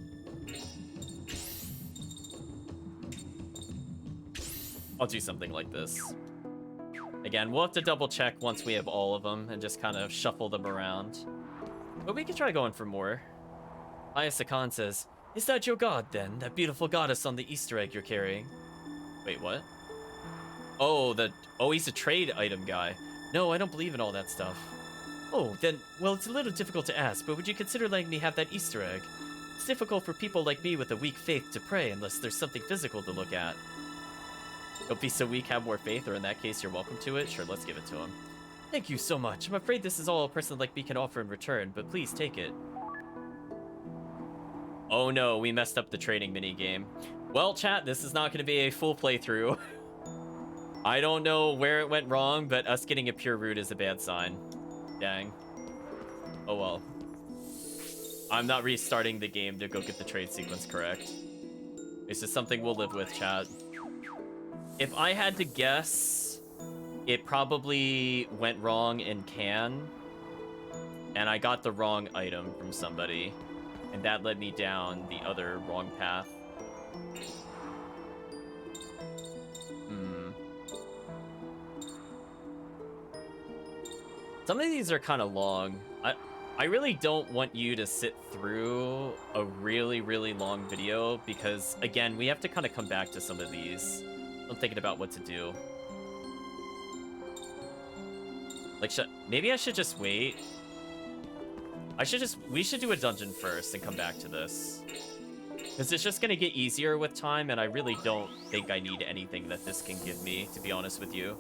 I'll do something like this. Again, we'll have to double check once we have all of them and just kind of shuffle them around. But we can try going for more. Ayase Khan says, "Is that your god then? That beautiful goddess on the Easter egg you're carrying?" Wait, what? Oh, he's a trade item guy. No, I don't believe in all that stuff. Oh, then, well, it's a little difficult to ask, but would you consider letting me have that Easter egg? It's difficult for people like me with a weak faith to pray unless there's something physical to look at. Don't be so weak, have more faith, or in that case, you're welcome to it. Sure, let's give it to him. Thank you so much. I'm afraid this is all a person like me can offer in return, but please take it. Oh no, we messed up the trading minigame. Well, chat, this is not going to be a full playthrough. I don't know where it went wrong, but us getting a pure root is a bad sign. Dang. Oh well. I'm not restarting the game to go get the trade sequence correct. It's just something we'll live with, chat. If I had to guess, it probably went wrong in Can, and I got the wrong item from somebody, and that led me down the other wrong path. Some of these are kind of long. I really don't want you to sit through a really, really long video because, again, we have to kind of come back to some of these. I'm thinking about what to do. Like, maybe I should just wait. We should do a dungeon first and come back to this. Because it's just going to get easier with time, and I really don't think I need anything that this can give me, to be honest with you.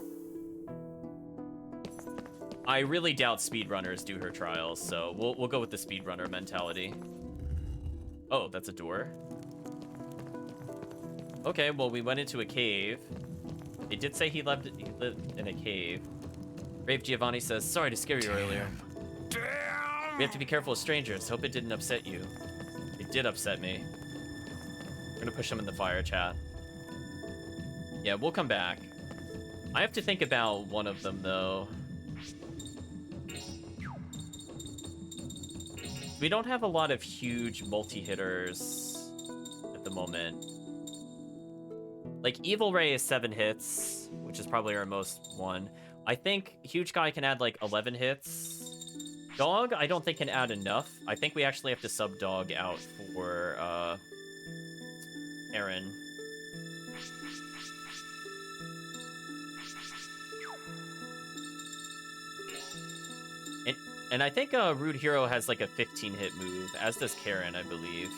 I really doubt speedrunners do her trials, so we'll go with the speedrunner mentality. Oh, that's a door. Okay, well, we went into a cave. They did say he lived in a cave. Brave Giovanni says, sorry to scare you earlier. We have to be careful with strangers. Hope it didn't upset you. It did upset me. I'm gonna push him in the fire, chat. Yeah, we'll come back. I have to think about one of them, though. We don't have a lot of huge multi-hitters at the moment. Like, Evil Ray is 7 hits, which is probably our most one. I think Huge Guy can add, like, 11 hits. Dog, I don't think can add enough. I think we actually have to sub Dog out for, Aaron. And I think Rude Hero has like a 15-hit move, as does Karen, I believe.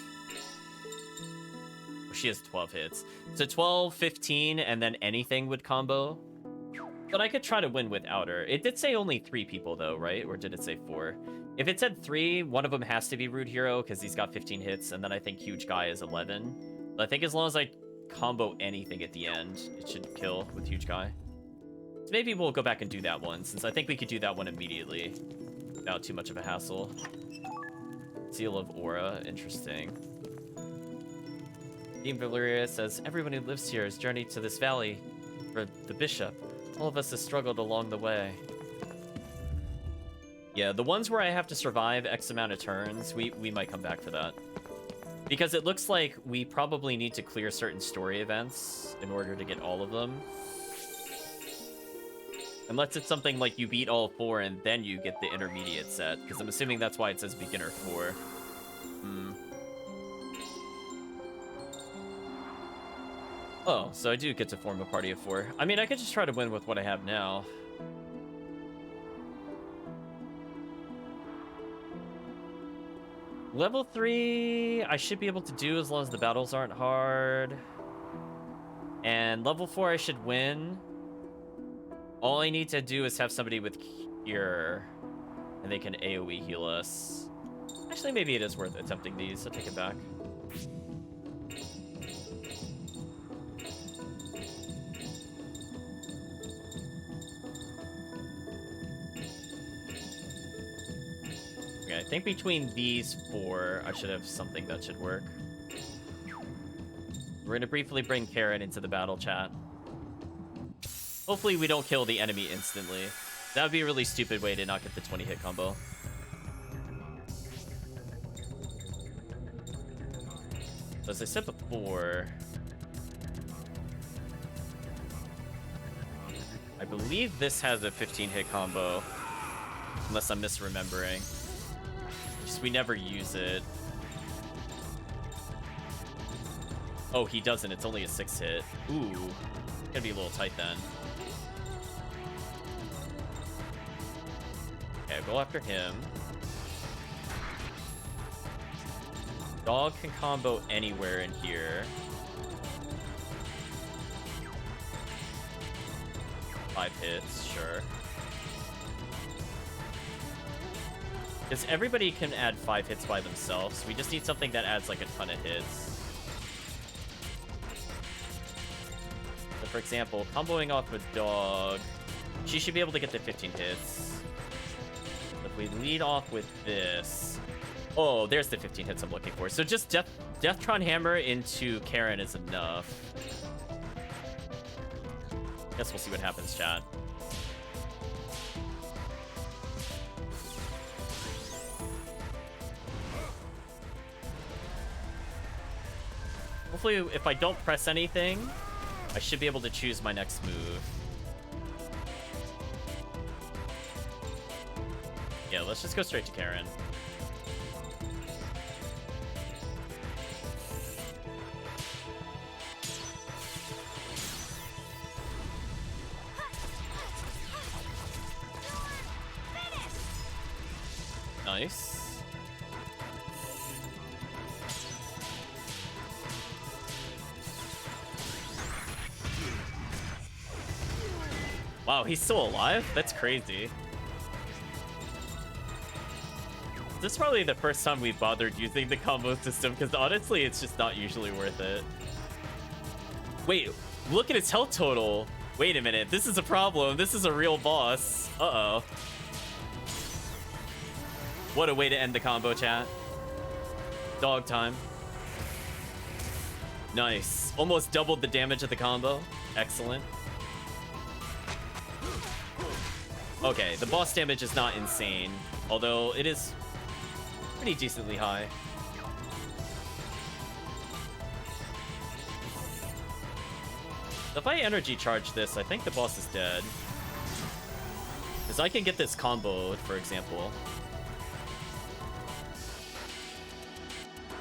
She has 12 hits. So 12, 15, and then anything would combo. But I could try to win without her. It did say only 3 people, though, right? Or did it say 4? If it said 3, one of them has to be Rude Hero, because he's got 15 hits, and then I think Huge Guy is 11. But I think as long as I combo anything at the end, it should kill with Huge Guy. So maybe we'll go back and do that one, since I think we could do that one immediately. Without too much of a hassle. Seal of Aura, interesting. Dean Valeria says, everyone who lives here has journeyed to this valley for the bishop. All of us have struggled along the way. Yeah, the ones where I have to survive X amount of turns, we might come back for that. Because it looks like we probably need to clear certain story events in order to get all of them. Unless it's something like you beat all 4 and then you get the intermediate set. Because I'm assuming that's why it says beginner 4. Oh, so I do get to form a party of 4. I mean, I could just try to win with what I have now. Level 3, I should be able to do as long as the battles aren't hard. And level 4, I should win. All I need to do is have somebody with Cure, and they can AoE heal us. Actually, maybe it is worth attempting these. I'll take it back. Okay, I think between these 4, I should have something that should work. We're gonna briefly bring Karen into the battle chat. Hopefully we don't kill the enemy instantly. That would be a really stupid way to not get the 20-hit combo. So as I said before, I believe this has a 15-hit combo, unless I'm misremembering. Just we never use it. Oh, he doesn't. It's only a 6-hit. Ooh, gonna be a little tight then. Okay, go after him. Dog can combo anywhere in here. 5 hits, sure. Because everybody can add 5 hits by themselves. We just need something that adds like a ton of hits. So for example, comboing off with Dog, she should be able to get to 15 hits. If we lead off with this... Oh, there's the 15 hits I'm looking for. So just Deathtron Hammer into Karen is enough. Guess we'll see what happens, chat. Hopefully, if I don't press anything, I should be able to choose my next move. Yeah, let's just go straight to Karen. Nice. Wow, he's still alive? That's crazy. This is probably the first time we've bothered using the combo system, because honestly, it's just not usually worth it. Wait, look at his health total. Wait a minute, this is a problem. This is a real boss. Uh-oh. What a way to end the combo, chat. Dog time. Nice. Almost doubled the damage of the combo. Excellent. Okay, the boss damage is not insane, although it is pretty decently high. If I energy charge this, I think the boss is dead. Because I can get this comboed, for example.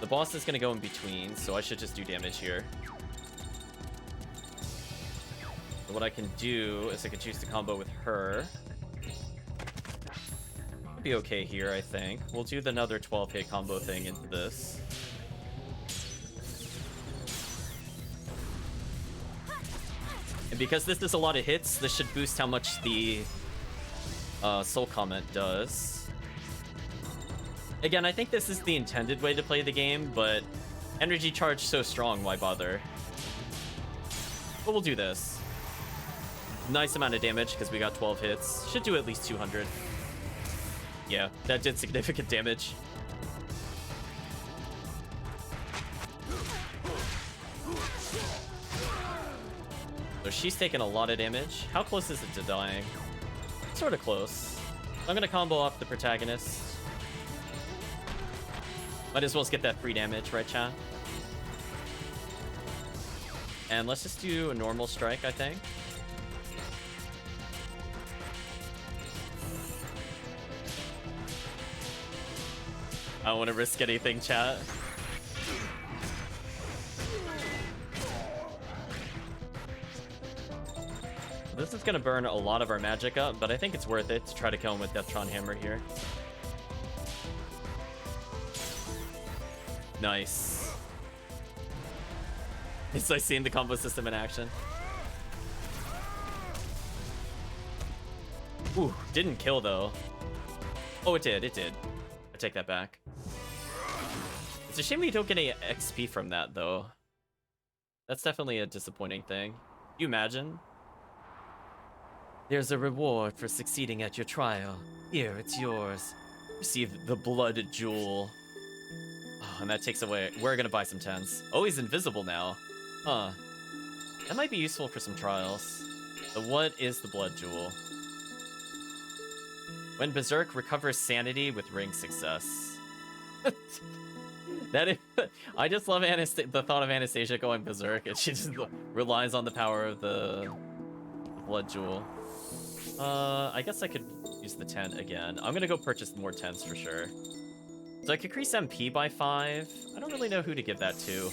The boss is going to go in between, so I should just do damage here. So what I can do is I can choose to combo with her. Be okay here, I think. We'll do another 12-hit combo thing into this. And because this is a lot of hits, this should boost how much the soul comment does. Again, I think this is the intended way to play the game, but energy charge so strong, why bother? But we'll do this. Nice amount of damage because we got 12 hits. Should do at least 200. Yeah, that did significant damage. So she's taking a lot of damage. How close is it to dying? Sort of close. I'm gonna combo off the protagonist. Might as well get that free damage, right, chat? And let's just do a normal strike, I think. I don't want to risk anything, chat. This is going to burn a lot of our magic up, but I think it's worth it to try to kill him with Deathtron Hammer here. Nice. It's like seeing the combo system in action. Ooh, didn't kill though. Oh, it did, it did. I take that back. It's a shame we don't get any XP from that, though. That's definitely a disappointing thing. You imagine? There's a reward for succeeding at your trial. Here, it's yours. Receive the blood jewel. Oh, and that takes away... We're gonna buy some 10s. Oh, he's invisible now. Huh. That might be useful for some trials. So what is the blood jewel? When Berserk recovers sanity with ring success. That is, I just love the thought of Anastasia going berserk, and she just relies on the power of the blood jewel. I guess I could use the 10 again. I'm gonna go purchase more 10s for sure. So I could increase MP by 5. I don't really know who to give that to.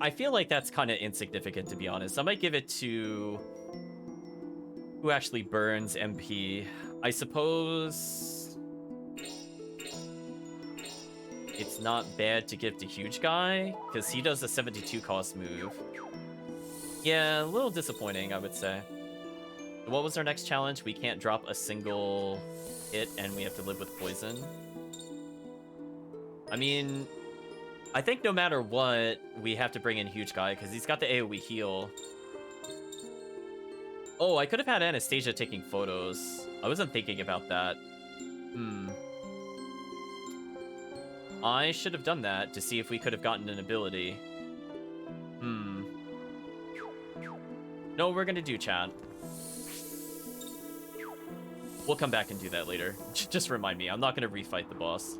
I feel like that's kind of insignificant, to be honest. I might give it to who actually burns MP. I suppose it's not bad to give to Huge Guy, because he does a 72 cost move. Yeah, a little disappointing, I would say. What was our next challenge? We can't drop a single hit, and we have to live with poison. I mean, I think no matter what, we have to bring in Huge Guy, because he's got the AoE heal. Oh, I could have had Anastasia taking photos. I wasn't thinking about that. I should have done that to see if we could have gotten an ability. No, we're gonna do chat. We'll come back and do that later. Just remind me, I'm not gonna refight the boss.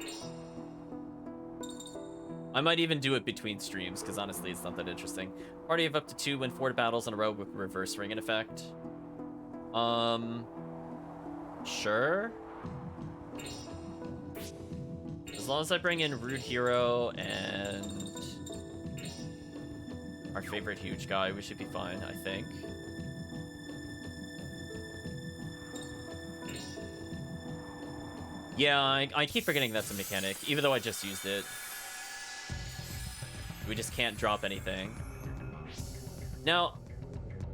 I might even do it between streams, because honestly, it's not that interesting. Party of up to 2 win 4 battles in a row with reverse ring in effect. Sure. As long as I bring in Rude Hero and our favorite Huge Guy, we should be fine, I think. Yeah, I keep forgetting that's a mechanic, even though I just used it. We just can't drop anything. Now,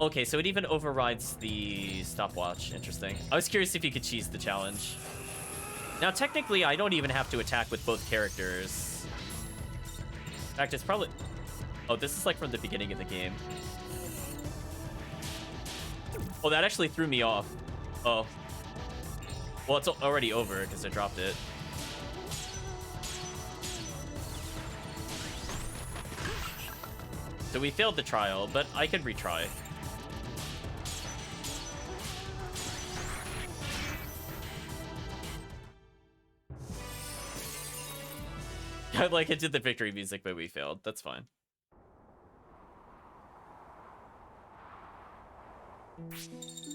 okay, so it even overrides the stopwatch. Interesting. I was curious if you could cheese the challenge. Now, technically, I don't even have to attack with both characters. In fact, it's probably... Oh, this is like from the beginning of the game. Oh, that actually threw me off. Oh. Well, it's already over because I dropped it. So we failed the trial, but I could retry. I like it did the victory music, but we failed. That's fine.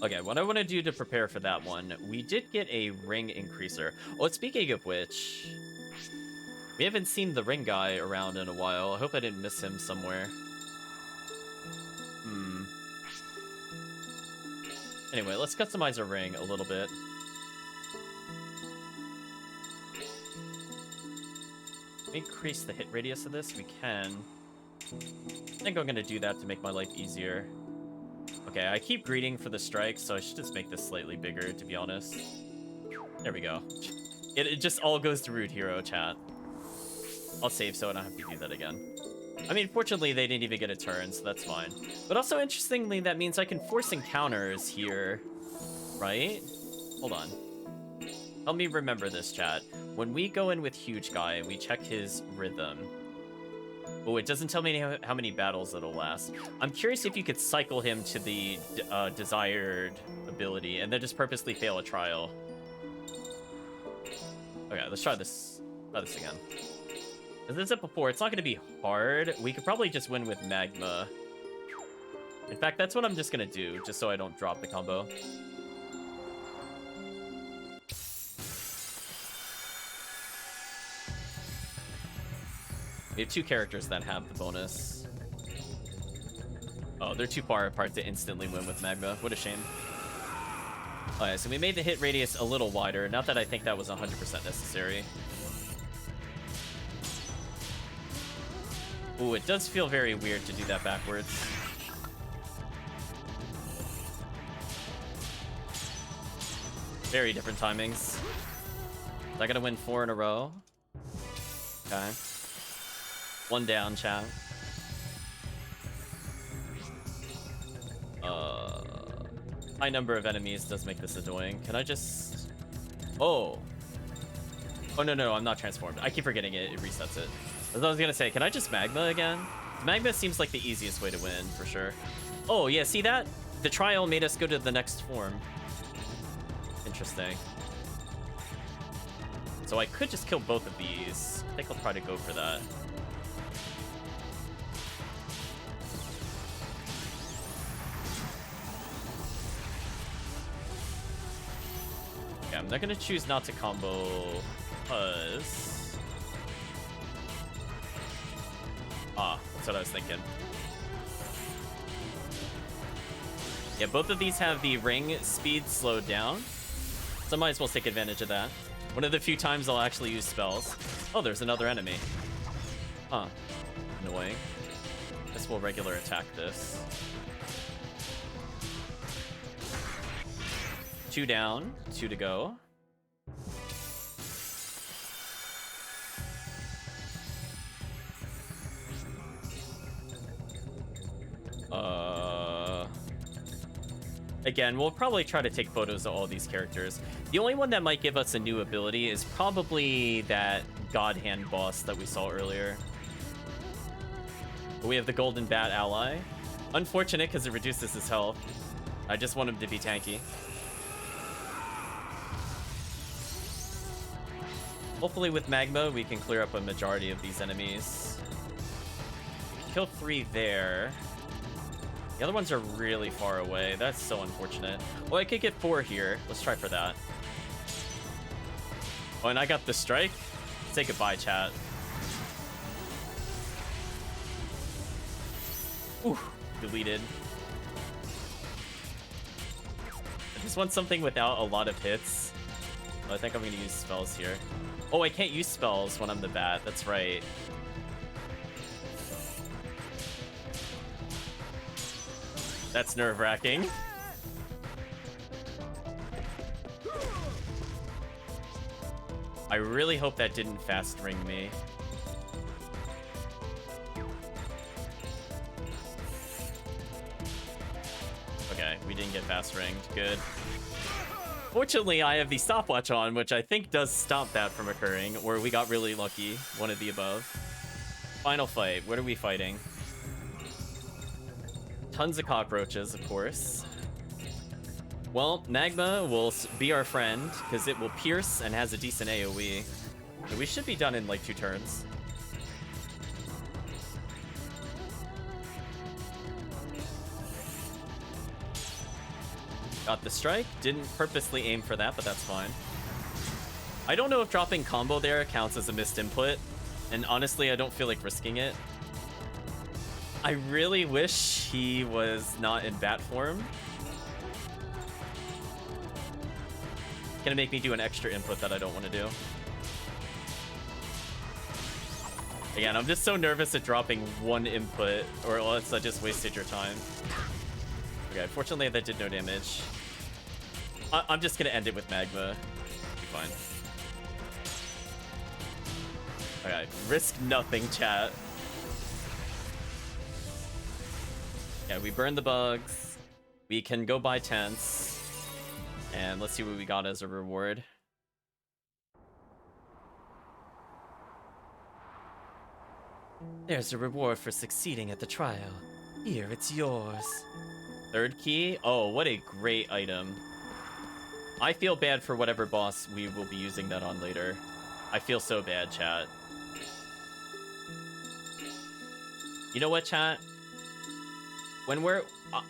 Okay, what I want to do to prepare for that one, we did get a ring increaser. Oh, speaking of which, we haven't seen the ring guy around in a while. I hope I didn't miss him somewhere. Anyway, let's customize our ring a little bit. Increase the hit radius of this? We can. I think I'm going to do that to make my life easier. Okay, I keep greeting for the strike, so I should just make this slightly bigger, to be honest. There we go. It just all goes to Rude Hero, chat. I'll save so I don't have to do that again. I mean, fortunately, they didn't even get a turn, so that's fine. But also, interestingly, that means I can force encounters here, right? Hold on. Help me remember this, chat. When we go in with Huge Guy and we check his rhythm... Oh, it doesn't tell me how many battles it'll last. I'm curious if you could cycle him to the desired ability and then just purposely fail a trial. Okay, let's try this. Try this again. As I said before, it's not going to be hard. We could probably just win with Magma. In fact, that's what I'm just going to do, just so I don't drop the combo. We have two characters that have the bonus. Oh, they're too far apart to instantly win with Magma. What a shame. Alright, so we made the hit radius a little wider. Not that I think that was 100% necessary. Ooh, it does feel very weird to do that backwards. Very different timings. Is that gonna win 4 in a row? Okay. 1 down, chat. High number of enemies does make this annoying. Can I just... Oh. Oh, no, I'm not transformed. I keep forgetting it. It resets it. As I was gonna say, can I just Magma again? Magma seems like the easiest way to win, for sure. Oh, yeah, see that? The trial made us go to the next form. Interesting. So I could just kill both of these. I think I'll try to go for that. Okay, I'm not gonna choose not to combo because... Ah, that's what I was thinking. Yeah, both of these have the ring speed slowed down, so I might as well take advantage of that. One of the few times I'll actually use spells. Oh, there's another enemy. Huh. Annoying. Guess we'll regular attack this. 2 down, 2 to go. Again, we'll probably try to take photos of all these characters. The only one that might give us a new ability is probably that God Hand boss that we saw earlier. But we have the Golden Bat ally. Unfortunate because it reduces his health. I just want him to be tanky. Hopefully with Magma, we can clear up a majority of these enemies. Kill 3 there. The other ones are really far away. That's so unfortunate. Well, I could get 4 here. Let's try for that. Oh, and I got the strike. Say goodbye, chat. Ooh, deleted. I just want something without a lot of hits. I think I'm gonna use spells here. Oh, I can't use spells when I'm the bat. That's right. That's nerve-wracking. I really hope that didn't fast ring me. Okay, we didn't get fast ringed. Good. Fortunately, I have the stopwatch on, which I think does stop that from occurring, or we got really lucky. One of the above. Final fight. What are we fighting? Tons of cockroaches, of course. Well, Magma will be our friend, because it will pierce and has a decent AoE. So we should be done in like 2 turns. Got the strike. Didn't purposely aim for that, but that's fine. I don't know if dropping combo there counts as a missed input, and honestly, I don't feel like risking it. I really wish he was not in bat form. Gonna make me do an extra input that I don't want to do. Again, I'm just so nervous at dropping 1 input, or else I just wasted your time. Okay, fortunately that did no damage. I'm just gonna end it with Magma. Be fine. Okay, risk nothing, chat. Yeah, we burned the bugs. We can go buy tents. And let's see what we got as a reward. There's a reward for succeeding at the trial. Here, it's yours. 3rd key? Oh, what a great item. I feel bad for whatever boss we will be using that on later. I feel so bad, chat. You know what, chat?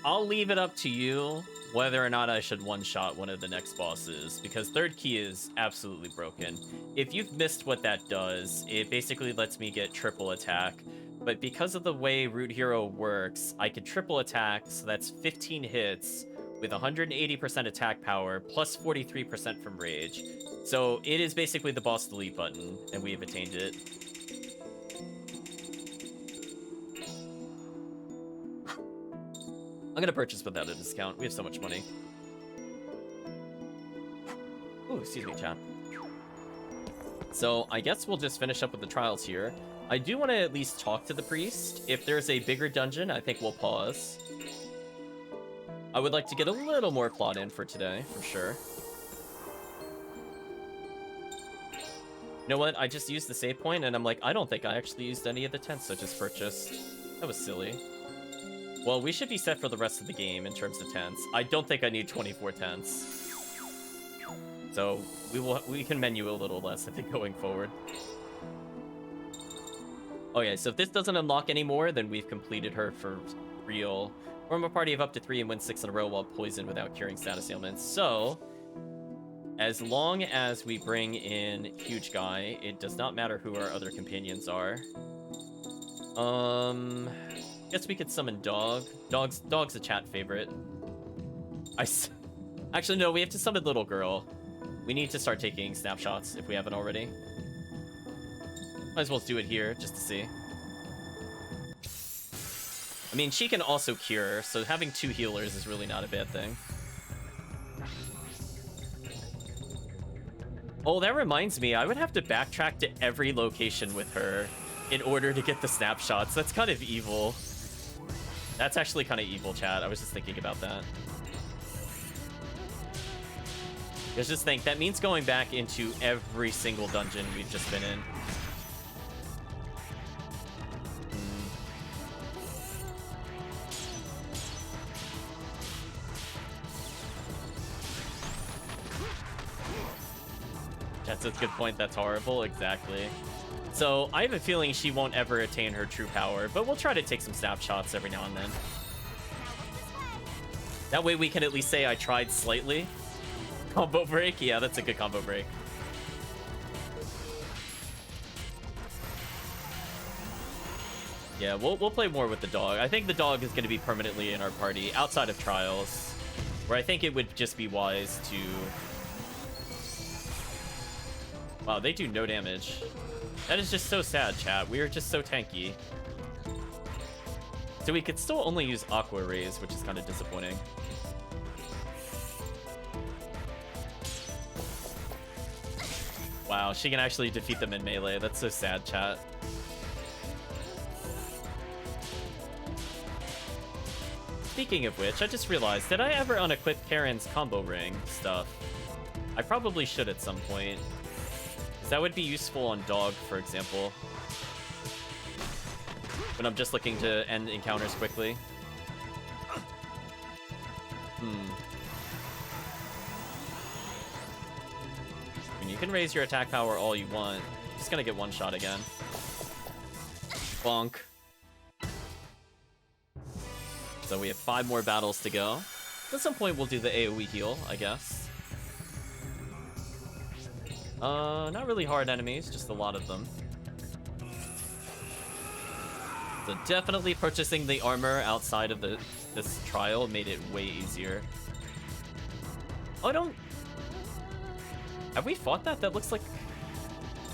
I'll leave it up to you whether or not I should one-shot one of the next bosses, because 3rd key is absolutely broken. If you've missed what that does, it basically lets me get triple attack, but because of the way Root Hero works, I can triple attack, so that's 15 hits with 180% attack power, plus 43% from rage. So it is basically the boss delete button, and we have attained it. I'm gonna purchase without a discount. We have so much money. Ooh, excuse me, chat. So I guess we'll just finish up with the trials here. I do want to at least talk to the priest. If there's a bigger dungeon, I think we'll pause. I would like to get a little more clawed in for today, for sure. You know what? I just used the save point, and I'm like, I don't think I actually used any of the tents I just purchased. That was silly. Well, we should be set for the rest of the game in terms of tents. I don't think I need 24 tents. So we can menu a little less, I think, going forward. Okay, so if this doesn't unlock anymore, then we've completed her for real. Form a party of up to 3 and win 6 in a row while poisoned without curing status ailments. So, as long as we bring in Huge Guy, it does not matter who our other companions are. Guess we could summon Dog. Dog's a chat favorite. Actually, no, we have to summon Little Girl. We need to start taking snapshots if we haven't already. Might as well do it here, just to see. I mean, she can also cure, so having 2 healers is really not a bad thing. Oh, that reminds me, I would have to backtrack to every location with her in order to get the snapshots. That's kind of evil. That's actually kind of evil, chat. I was just thinking about that. Just think, that means going back into every single dungeon we've just been in. That's a good point. That's horrible. Exactly. So I have a feeling she won't ever attain her true power, but we'll try to take some snapshots every now and then. That way we can at least say I tried slightly. Combo break? Yeah, that's a good combo break. Yeah, we'll play more with the dog. I think the dog is going to be permanently in our party outside of trials, where I think it would just be wise to Wow, they do no damage. That is just so sad, chat. We are just so tanky. So we could still only use Aqua Rays, which is kind of disappointing. Wow, she can actually defeat them in melee. That's so sad, chat. Speaking of which, I just realized, did I ever unequip Karen's combo ring stuff? I probably should at some point. Because that would be useful on Dog, for example. When I'm just looking to end encounters quickly. I mean, you can raise your attack power all you want. I'm just gonna get one shot again. Bonk. So we have 5 more battles to go. At some point we'll do the AoE heal, I guess. Not really hard enemies, just a lot of them. So definitely purchasing the armor outside of this trial made it way easier. Oh, have we fought that? That looks like...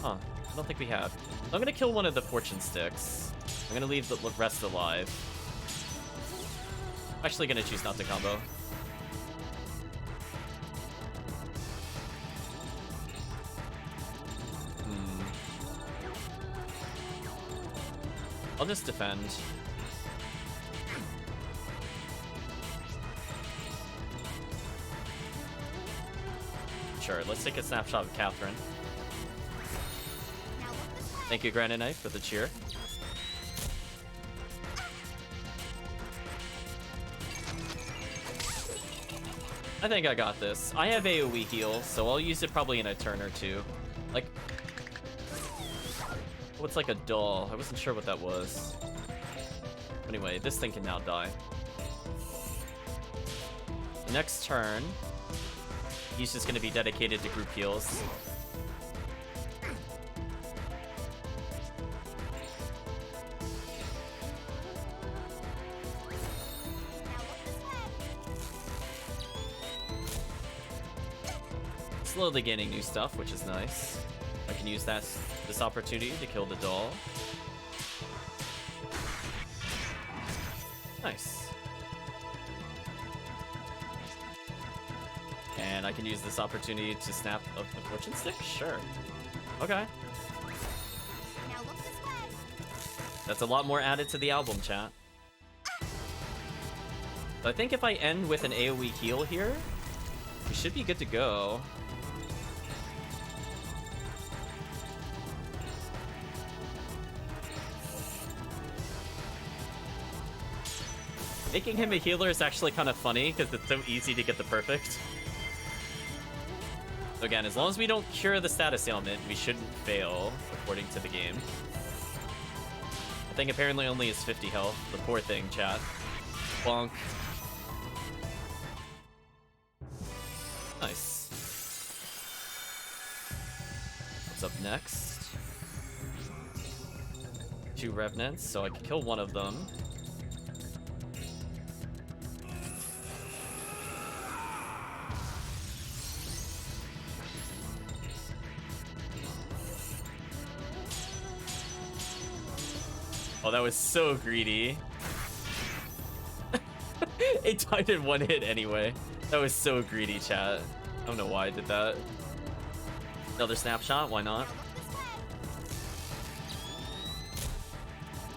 Huh, I don't think we have. I'm gonna kill one of the fortune sticks. I'm gonna leave the rest alive. I'm actually gonna choose not to combo. I'll just defend. Sure, let's take a snapshot of Catherine. Thank you, Granite Knife, for the cheer. I think I got this. I have AoE heal, so I'll use it probably in a turn or two. Like... What's like a doll? I wasn't sure what that was. Anyway, this thing can now die. Next turn, he's just going to be dedicated to group heals. Slowly gaining new stuff, which is nice. I can use this opportunity to kill the doll. Nice. And I can use this opportunity to snap a fortune stick? Sure. Okay. That's a lot more added to the album, chat. So I think if I end with an AoE heal here, we should be good to go. Making him a healer is actually kind of funny because it's so easy to get the perfect. So again, as long as we don't cure the status ailment, we shouldn't fail, according to the game. I think apparently only is 50 health. The poor thing, chat. Bonk. Nice. What's up next? 2 revenants, so I can kill one of them. Oh, that was so greedy. It died in one hit anyway. That was so greedy, chat. I don't know why I did that. Another snapshot, why not?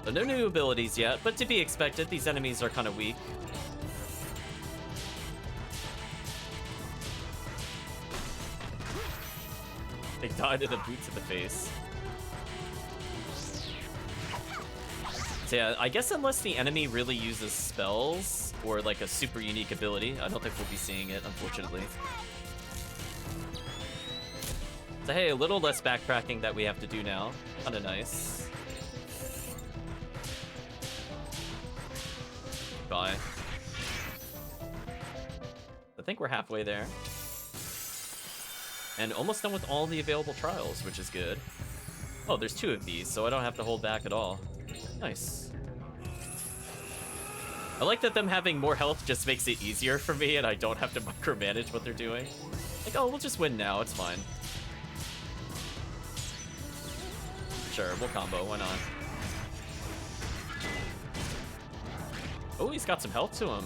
So no new abilities yet, but to be expected, these enemies are kind of weak. They died in a boot to the face. So yeah, I guess unless the enemy really uses spells or like a super unique ability, I don't think we'll be seeing it, unfortunately. So hey, a little less backtracking that we have to do now. Kinda nice. Bye. I think we're halfway there. And almost done with all the available trials, which is good. Oh, there's 2 of these, so I don't have to hold back at all. Nice. I like that them having more health just makes it easier for me and I don't have to micromanage what they're doing. Like, oh, we'll just win now, it's fine. Sure, we'll combo. Why not? Oh, he's got some health to him.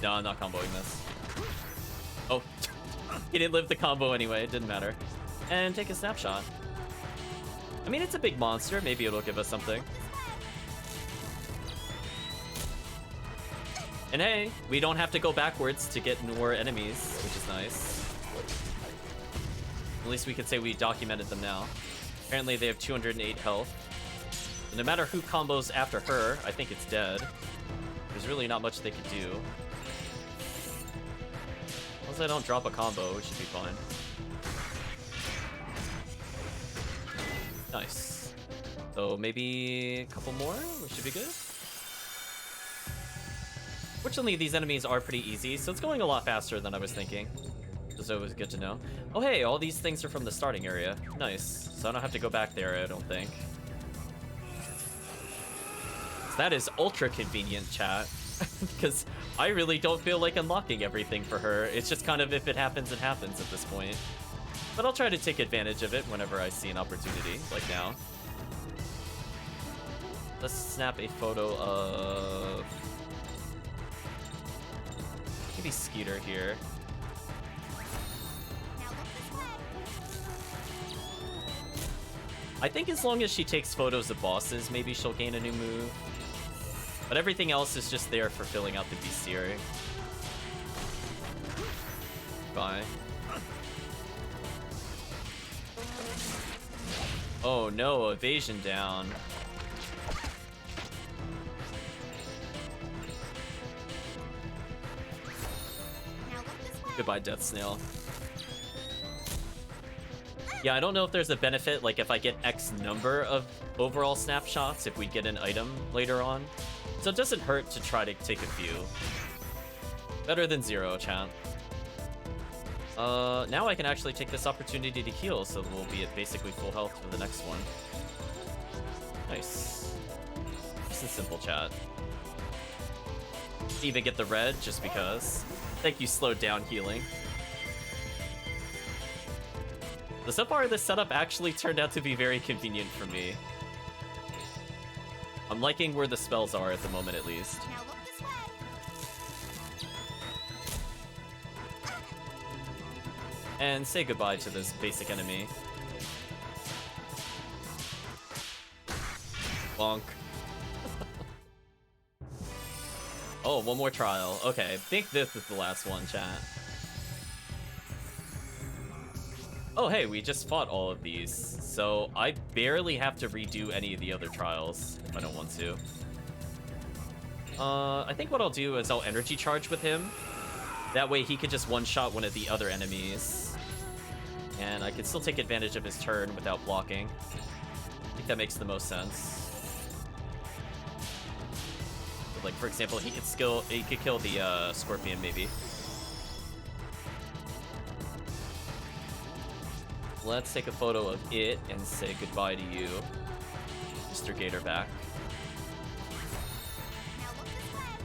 No, I'm not comboing this. Oh, he didn't live the combo anyway. It didn't matter. And take a snapshot. I mean, it's a big monster. Maybe it'll give us something. And hey, we don't have to go backwards to get more enemies, which is nice. At least we could say we documented them now. Apparently they have 208 health. And no matter who combos after her, I think it's dead. There's really not much they could do. As long as I don't drop a combo, it should be fine. Nice. So maybe a couple more, we should be good. Fortunately, these enemies are pretty easy, so it's going a lot faster than I was thinking. So it was good to know. Oh hey, all these things are from the starting area. Nice. So I don't have to go back there, I don't think. So that is ultra convenient, chat. Because I really don't feel like unlocking everything for her. It's just kind of if it happens, it happens at this point. But I'll try to take advantage of it whenever I see an opportunity, like now. Let's snap a photo of... maybe Skeeter here. I think as long as she takes photos of bosses, maybe she'll gain a new move. But everything else is just there for filling out the bestiary. Bye. Oh no, evasion down. Goodbye, Death Snail. Yeah, I don't know if there's a benefit, like if I get X number of overall snapshots, if we get an item later on. So it doesn't hurt to try to take a few. Better than 0, chat. Now I can actually take this opportunity to heal, so we'll be at basically full health for the next one. Nice. Nice and simple, chat. Even get the red, just because. Thank you, slowed down healing. So far, this setup actually turned out to be very convenient for me. I'm liking where the spells are at the moment, at least. Now look this way. And say goodbye to this basic enemy. Bonk. Oh, one more trial. Okay, I think this is the last one, chat. Oh, hey, we just fought all of these, so I barely have to redo any of the other trials if I don't want to. I think what I'll do is I'll energy charge with him. That way he could just one-shot one of the other enemies. And I can still take advantage of his turn without blocking. I think that makes the most sense. Like, for example, he could kill the Scorpion, maybe. Let's take a photo of it and say goodbye to you, Mr. Gatorback. Now look this way.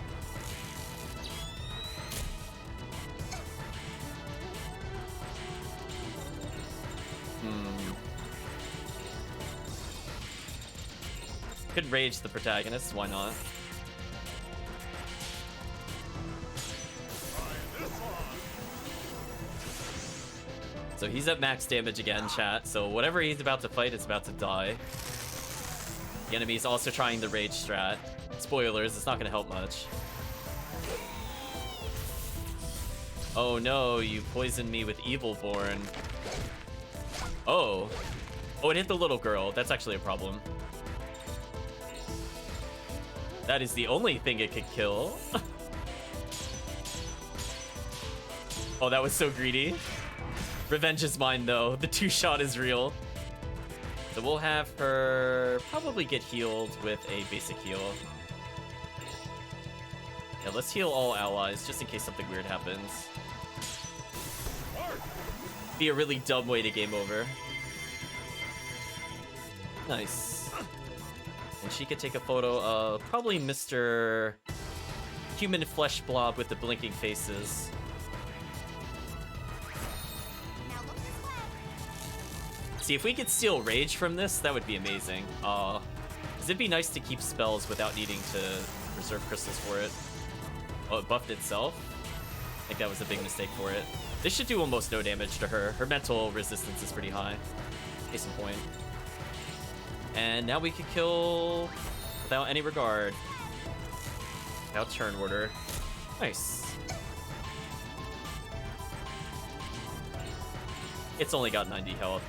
Could rage the protagonist, why not? So he's at max damage again, chat. So whatever he's about to fight is about to die. The enemy's also trying the rage strat. Spoilers, it's not gonna help much. Oh no, you poisoned me with Evilborn. Oh. Oh, it hit the little girl. That's actually a problem. That is the only thing it could kill. Oh, that was so greedy. Revenge is mine, though. The two-shot is real. So we'll have her probably get healed with a basic heal. Yeah, let's heal all allies, just in case something weird happens. Be a really dumb way to game over. Nice. And she could take a photo of probably Mr. Human Flesh Blob with the blinking faces. See, if we could steal Rage from this, that would be amazing. Because it'd be nice to keep spells without needing to reserve crystals for it. Oh, it buffed itself? I think that was a big mistake for it. This should do almost no damage to her. Her mental resistance is pretty high. Case in point. And now we can kill without any regard. Without turn order. Nice. It's only got 90 health.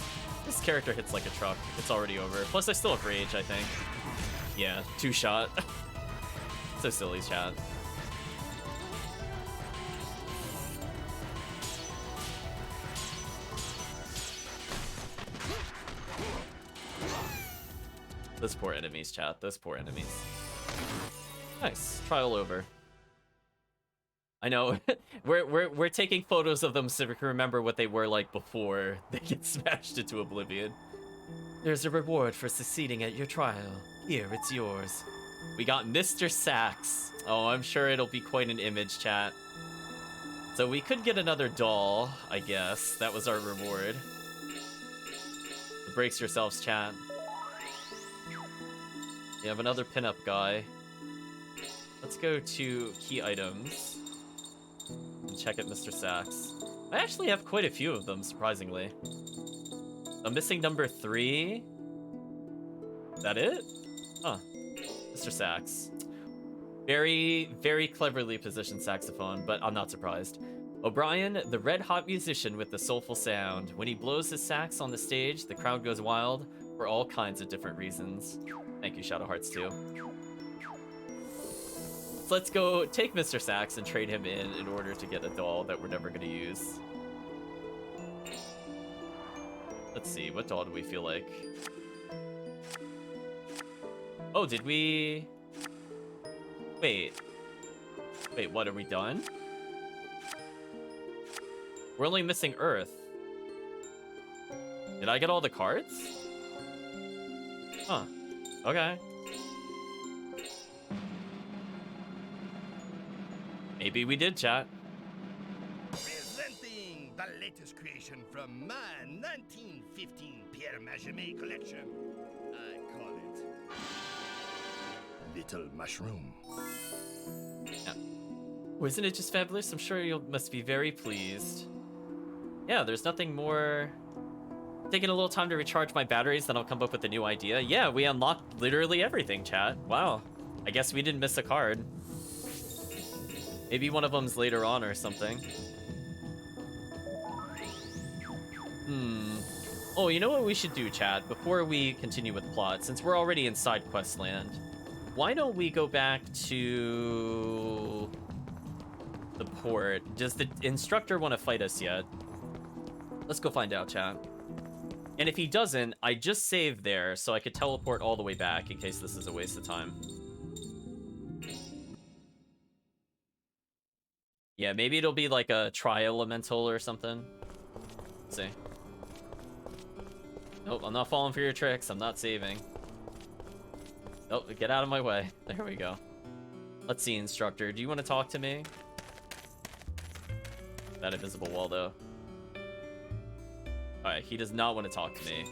This character hits like a truck. It's already over. Plus, I still have Rage, I think. Yeah, 2-shot. So silly, chat. Those poor enemies, chat. Those poor enemies. Nice. Trial over. I know. we're taking photos of them so we can remember what they were like before they get smashed into oblivion. There's a reward for succeeding at your trial. Here, it's yours. We got Mr. Sax. Oh, I'm sure it'll be quite an image, chat. So we could get another doll, I guess. That was our reward. Brace yourselves, chat. We have another pinup guy. Let's go to key items and check out Mr. Sax. I actually have quite a few of them, surprisingly. I'm missing number 3. Is that it? Huh. Mr. Sax. Very, very cleverly positioned saxophone, but I'm not surprised. O'Brien, the red-hot musician with the soulful sound. When he blows his sax on the stage, the crowd goes wild for all kinds of different reasons. Thank you, Shadow Hearts 2. So let's go take Mr. Sax and trade him in order to get a doll that we're never going to use. Let's see, what doll do we feel like? Oh, did we... Wait, what, are we done? We're only missing Earth. Did I get all the cards? Huh. Okay. Maybe we did, chat. Presenting the latest creation from my 1915 Pierre Majemet collection. I call it Little Mushroom. Yeah. Wasn't it just fabulous? I'm sure you must be very pleased. Yeah, there's nothing more. Taking a little time to recharge my batteries, then I'll come up with a new idea. Yeah, we unlocked literally everything, chat. Wow. I guess we didn't miss a card. Maybe one of them's later on or something. Oh, you know what we should do, chat? Before we continue with plot, since we're already in side quest land, why don't we go back to the port? Does the instructor want to fight us yet? Let's go find out, chat. And if he doesn't, I just saved there so I could teleport all the way back in case this is a waste of time. Yeah, maybe it'll be like a tri-elemental or something. Let's see. Nope, I'm not falling for your tricks. I'm not saving. Nope, get out of my way. There we go. Let's see, instructor. Do you want to talk to me? That invisible wall, though. Alright, he does not want to talk to me.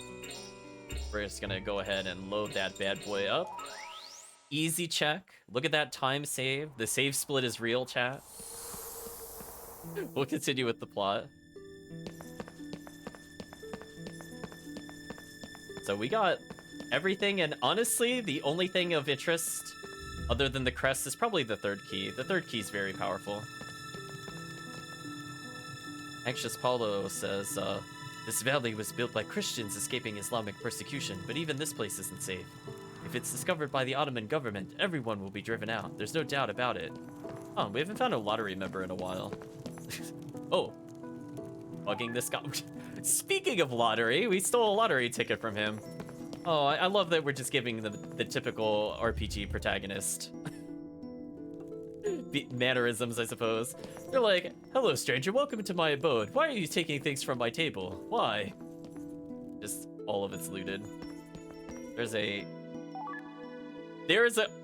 We're just gonna go ahead and load that bad boy up. Easy check. Look at that time save. The save split is real, chat. We'll continue with the plot. So we got everything, and honestly, the only thing of interest other than the crest is probably the third key. The third key is very powerful. Anxious Paulo says, this valley was built by Christians escaping Islamic persecution, but even this place isn't safe. If it's discovered by the Ottoman government, everyone will be driven out. There's no doubt about it. Oh, we haven't found a lottery member in a while. Oh. Bugging this guy. Speaking of lottery, we stole a lottery ticket from him. Oh, I love that we're just giving the typical RPG protagonist mannerisms, I suppose. They're like, hello, stranger, welcome to my abode. Why are you taking things from my table? Why? Just all of it's looted.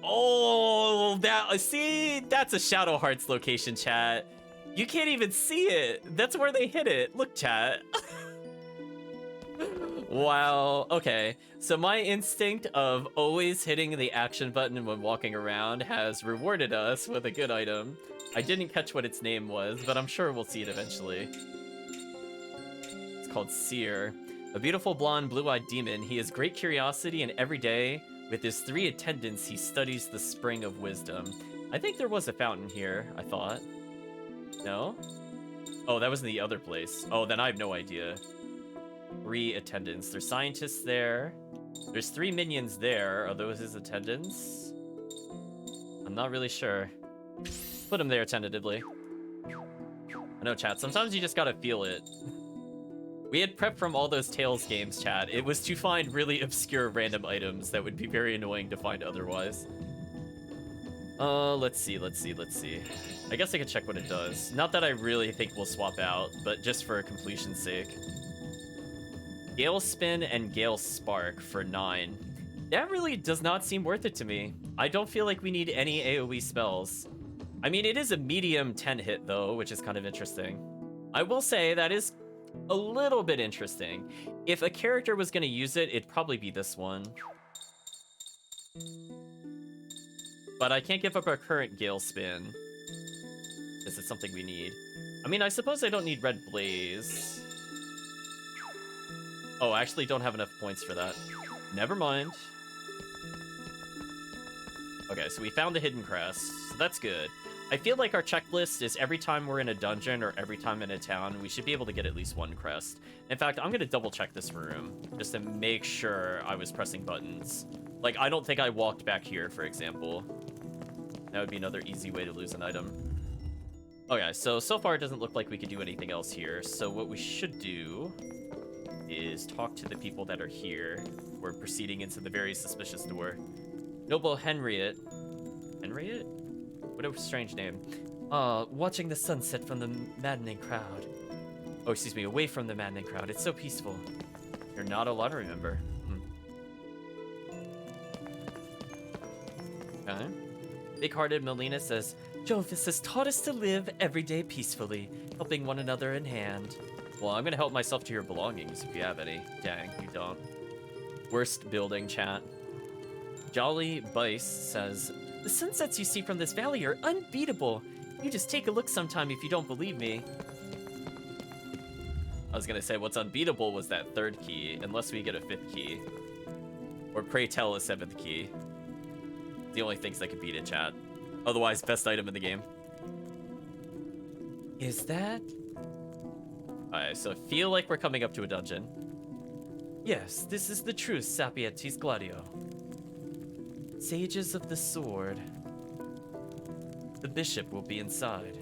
Oh, see, that's a Shadow Hearts location, chat. You can't even see it. That's where they hit it. Look, chat. Wow, okay. So my instinct of always hitting the action button when walking around has rewarded us with a good item. I didn't catch what its name was, but I'm sure we'll see it eventually. It's called Seer. A beautiful blonde, blue-eyed demon. He has great curiosity, and every day, with his 3 attendants, he studies the spring of wisdom. I think there was a fountain here, I thought. No? Oh, that was in the other place. Oh, then I have no idea. 3 attendants. There's scientists there. There's 3 minions there. Are those his attendants? I'm not really sure. Put him there tentatively. I know, chat. Sometimes you just gotta feel it. We had prepped from all those Tales games, chat. It was to find really obscure random items that would be very annoying to find otherwise. Let's see. I guess I could check what it does. Not that I really think we'll swap out, but just for completion's sake. Gale Spin and Gale Spark for 9. That really does not seem worth it to me. I don't feel like we need any AoE spells. I mean, it is a medium 10 hit though, which is kind of interesting. I will say that is a little bit interesting. If a character was going to use it, it'd probably be this one. But I can't give up our current Gale Spin. This is something we need. I mean, I suppose I don't need Red Blaze. Oh, I actually don't have enough points for that. Never mind. Okay, so we found the hidden crest, so that's good. I feel like our checklist is every time we're in a dungeon or every time in a town, we should be able to get at least 1 crest. In fact, I'm gonna double check this room just to make sure I was pressing buttons. Like, I don't think I walked back here, for example. That would be another easy way to lose an item. Okay, so far it doesn't look like we could do anything else here. So what we should do is talk to the people that are here. We're proceeding into the very suspicious door. Noble Henriette. Henriette? What a strange name. Watching the sunset from the maddening crowd. Oh, excuse me, away from the maddening crowd. It's so peaceful. You're not a lottery member. Okay. Big-hearted Melina says, Jovis has taught us to live every day peacefully, helping one another in hand. Well, I'm gonna help myself to your belongings if you have any. Dang, you don't. Worst building, chat. Jolly Bice says, the sunsets you see from this valley are unbeatable. You just take a look sometime if you don't believe me. I was gonna say what's unbeatable was that 3rd key, unless we get a 5th key. Or pray tell a 7th key. The only things that could beat it, chat. Otherwise, best item in the game. Is that? Alright, so I feel like we're coming up to a dungeon. Yes, this is the true Sapietis Gladio. Sages of the Sword. The bishop will be inside.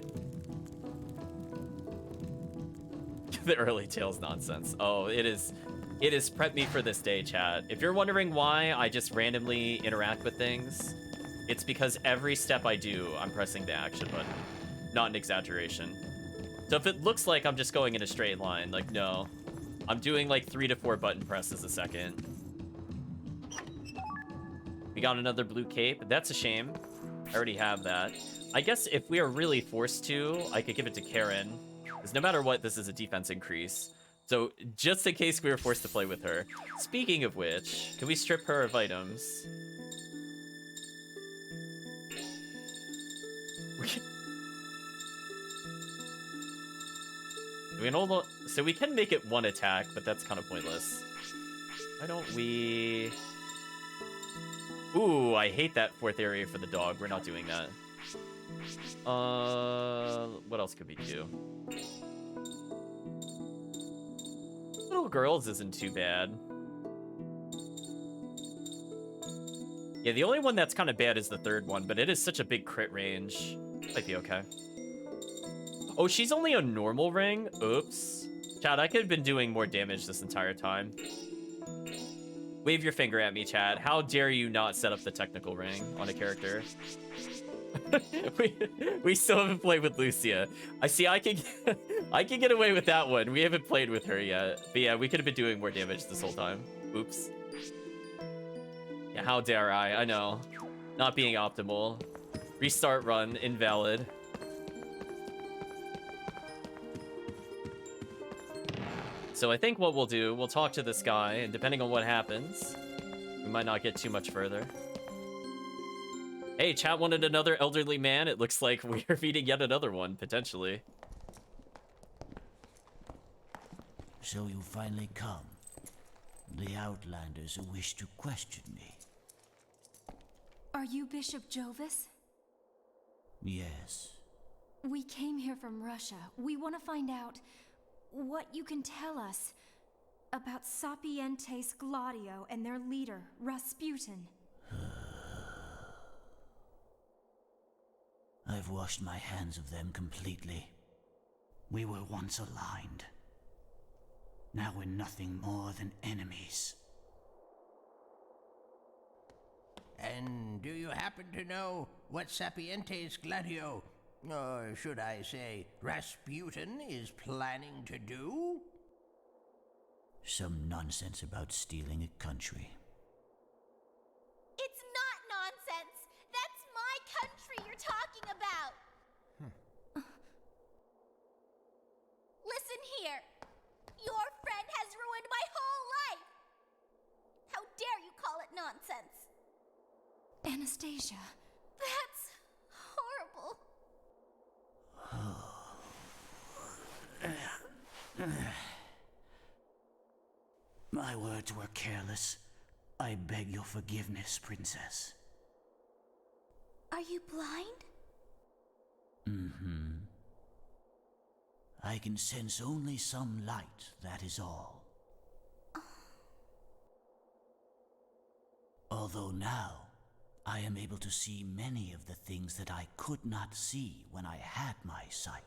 The early tales nonsense. Oh, it is prep me for this day, chat. If you're wondering why I just randomly interact with things, it's because every step I do, I'm pressing the action button. Not an exaggeration. So if it looks like I'm just going in a straight line, like, no. I'm doing like 3 to 4 button presses a second. We got another blue cape. That's a shame. I already have that. I guess if we are really forced to, I could give it to Karen. Because no matter what, this is a defense increase. So just in case we were forced to play with her. Speaking of which, can we strip her of items? So we can make it 1 attack, but that's kind of pointless. Why don't we... Ooh, I hate that 4th area for the dog. We're not doing that. What else could we do? Little girls isn't too bad. Yeah, the only one that's kind of bad is the 3rd one, but it is such a big crit range. Might be okay. Oh, she's only a normal ring? Oops. Chad, I could have been doing more damage this entire time. Wave your finger at me, Chad. How dare you not set up the technical ring on a character? we still haven't played with Lucia. I see. I can get away with that one. We haven't played with her yet. But yeah, we could have been doing more damage this whole time. Oops. Yeah, how dare I? I know. Not being optimal. Restart run. So I think what we'll do, we'll talk to this guy, and depending on what happens, we might not get too much further. Hey, chat wanted another elderly man. It looks like we are feeding yet another one, potentially. So you finally come. The Outlanders who wish to question me. Are you Bishop Jovis? Yes. We came here from Russia. We want to find out what you can tell us about Sapientes Gladio and their leader, Rasputin. I've washed my hands of them completely. We were once aligned. Now we're nothing more than enemies. And do you happen to know what Sapientes Gladio, or should I say, Rasputin, is planning to do? Some nonsense about stealing a country. It's not nonsense! That's my country you're talking about! Listen here! Your friend has ruined my whole life! How dare you call it nonsense? Anastasia. That's horrible. My words were careless. I beg your forgiveness, Princess. Are you blind? Mm-hmm. I can sense only some light, that is all. Although now, I am able to see many of the things that I could not see when I had my sight.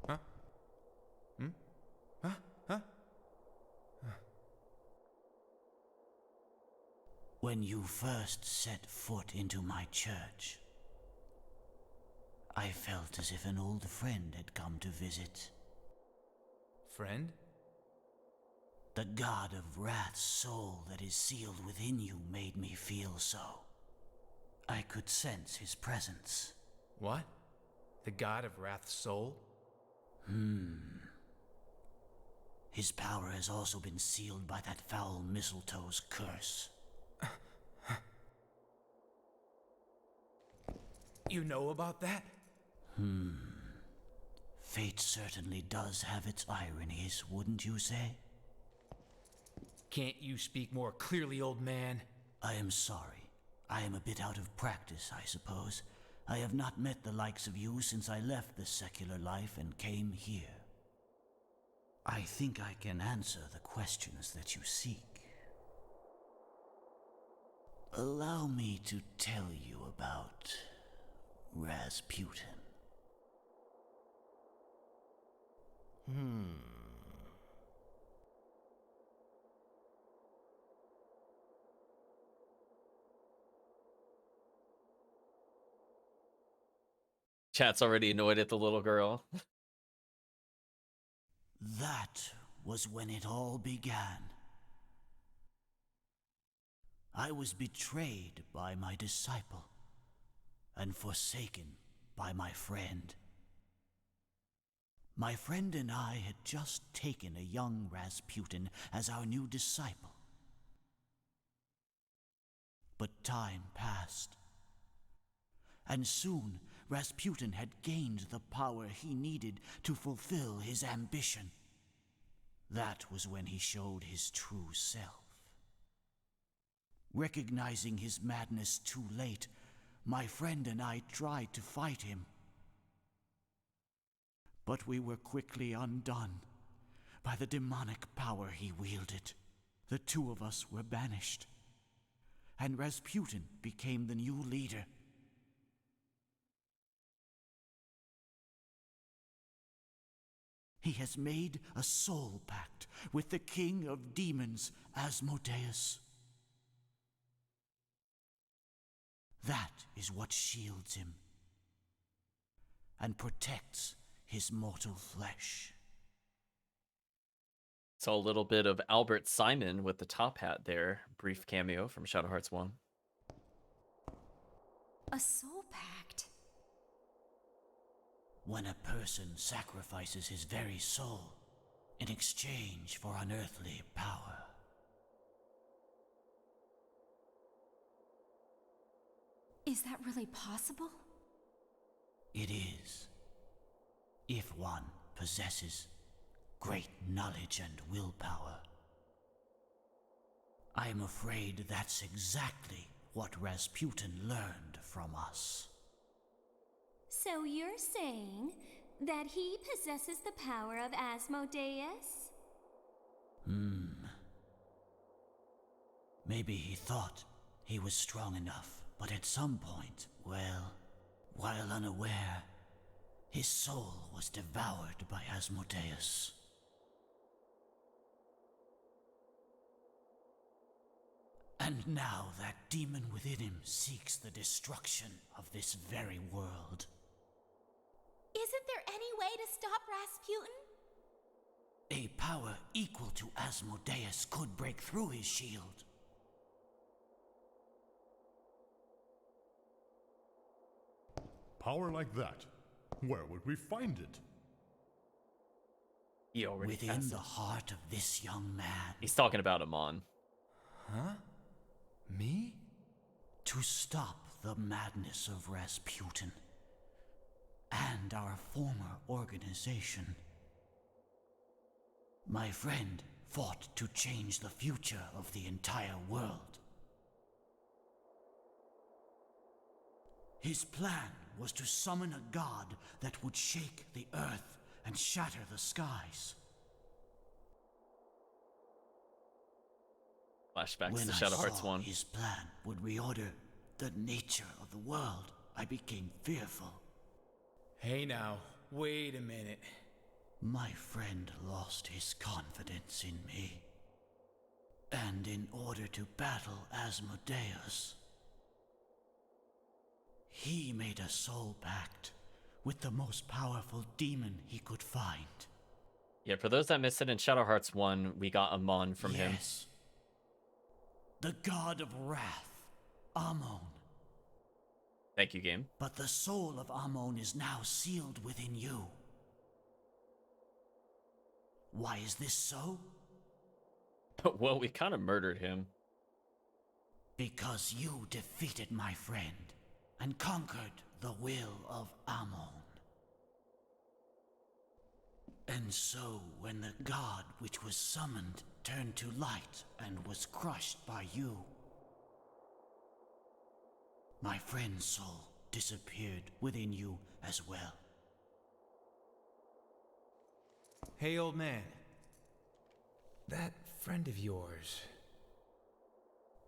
Huh? Hmm? Huh? Huh? When you first set foot into my church, I felt as if an old friend had come to visit. Friend? The god of wrath's soul that is sealed within you made me feel so. I could sense his presence. What? The god of wrath's soul? His power has also been sealed by that foul mistletoe's curse. You know about that? Fate certainly does have its ironies, wouldn't you say? Can't you speak more clearly, old man? I am sorry. I am a bit out of practice, I suppose. I have not met the likes of you since I left the secular life and came here. I think I can answer the questions that you seek. Allow me to tell you about Rasputin. Chat's already annoyed at the little girl. That was when it all began. I was betrayed by my disciple and forsaken by my friend. My friend and I had just taken a young Rasputin as our new disciple. But time passed, and soon Rasputin had gained the power he needed to fulfill his ambition. That was when he showed his true self. Recognizing his madness too late, my friend and I tried to fight him. But we were quickly undone by the demonic power he wielded. The two of us were banished, and Rasputin became the new leader. He has made a soul pact with the king of demons, Asmodeus. That is what shields him and protects his mortal flesh. Saw a little bit of Albert Simon with the top hat there. Brief cameo from Shadow Hearts 1. A soul pact? when a person sacrifices his very soul in exchange for unearthly power. Is that really possible? It is, if one possesses great knowledge and willpower. I am afraid that's exactly what Rasputin learned from us. So you're saying that he possesses the power of Asmodeus? Maybe he thought he was strong enough, but at some point, well, while unaware, his soul was devoured by Asmodeus. And now that demon within him seeks the destruction of this very world. Isn't there any way to stop Rasputin? A power equal to Asmodeus could break through his shield. Power like that, where would we find it? He already Within has the it. heart of this young man. He's talking about Amon. Huh? Me? To stop the madness of Rasputin and our former organization. My friend fought to change the future of the entire world. His plan was to summon a god that would shake the earth and shatter the skies. Flashbacks When to I Shadow Hearts saw 1. his plan would reorder the nature of the world, I became fearful. Hey now, wait a minute. My friend lost his confidence in me. And in order to battle Asmodeus, he made a soul pact with the most powerful demon he could find. Yeah, for those that missed it, in Shadow Hearts 1, we got Amon from him. Yes. The god of wrath, Ammon. Thank you, game. But the soul of Ammon is now sealed within you. Why is this so? Well, we kind of murdered him. Because you defeated my friend and conquered the will of Ammon. And so, when the god which was summoned turned to light and was crushed by you, my friend's soul disappeared within you as well. Hey, old man. That friend of yours.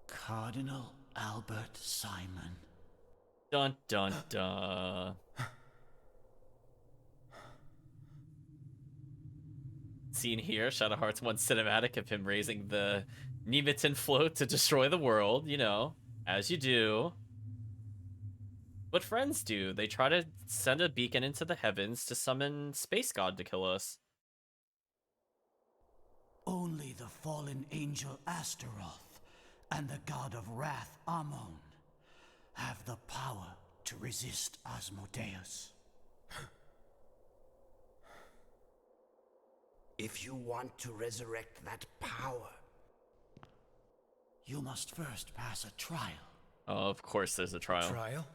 Cardinal Albert Simon. Dun dun dun. Scene here, Shadow Hearts 1 cinematic of him raising the Nemeton float to destroy the world, you know, as you do. What friends do. They try to send a beacon into the heavens to summon Space God to kill us. Only the fallen angel Astaroth and the god of wrath Ammon have the power to resist Asmodeus. If you want to resurrect that power, you must first pass a trial. Oh, of course there's a trial. Trial?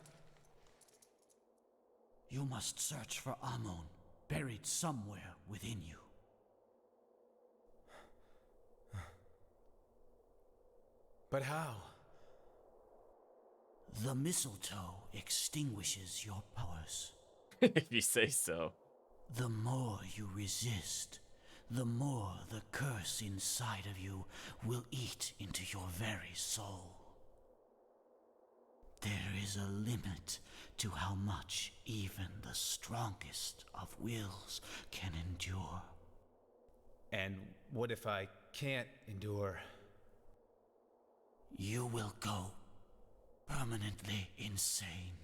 You must search for Ammon, buried somewhere within you. But how? The mistletoe extinguishes your powers. If you say so. The more you resist, the more the curse inside of you will eat into your very soul. There is a limit to how much even the strongest of wills can endure. And what if I can't endure? You will go permanently insane.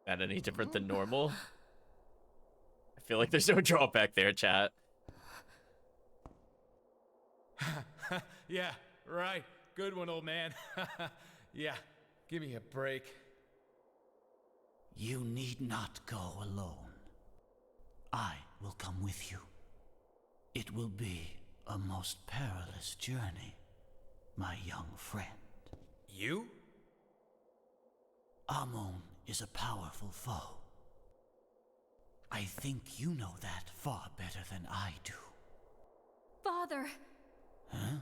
That any different than normal? I feel like there's no drawback there, chat. Yeah, right. Good one, old man. Yeah, give me a break. You need not go alone. I will come with you. It will be a most perilous journey, my young friend. You? Amun is a powerful foe. I think you know that far better than I do. Father! Huh?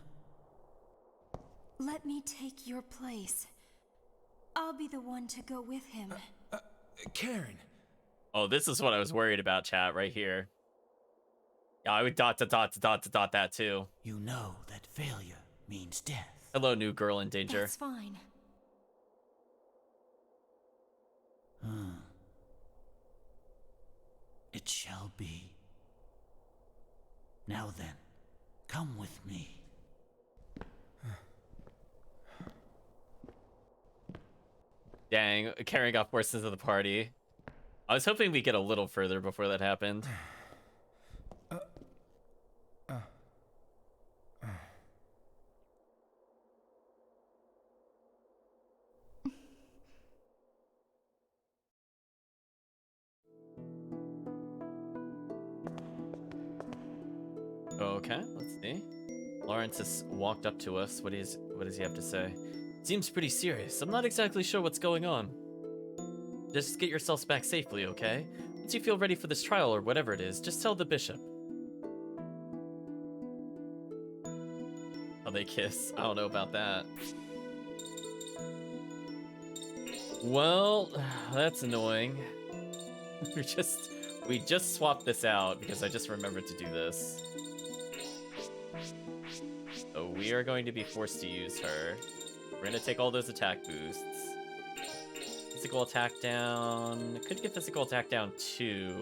Let me take your place. I'll be the one to go with him. Karen. Oh, this is what I was worried about, chat, right here. Yeah, I would dot that too. You know that failure means death. Hello, new girl in danger. That's fine. It shall be. Now then, come with me. Dang, Karen got forced into the party. I was hoping we'd get a little further before that happened. Okay, let's see. Lawrence has walked up to us. What does he have to say? Seems pretty serious. I'm not exactly sure what's going on. Just get yourselves back safely, okay? Once you feel ready for this trial or whatever it is, just tell the bishop. Oh, they kiss. I don't know about that. Well, that's annoying. We just swapped this out because I just remembered to do this. So we are going to be forced to use her. We're going to take all those attack boosts. Physical attack down. Could get physical attack down too.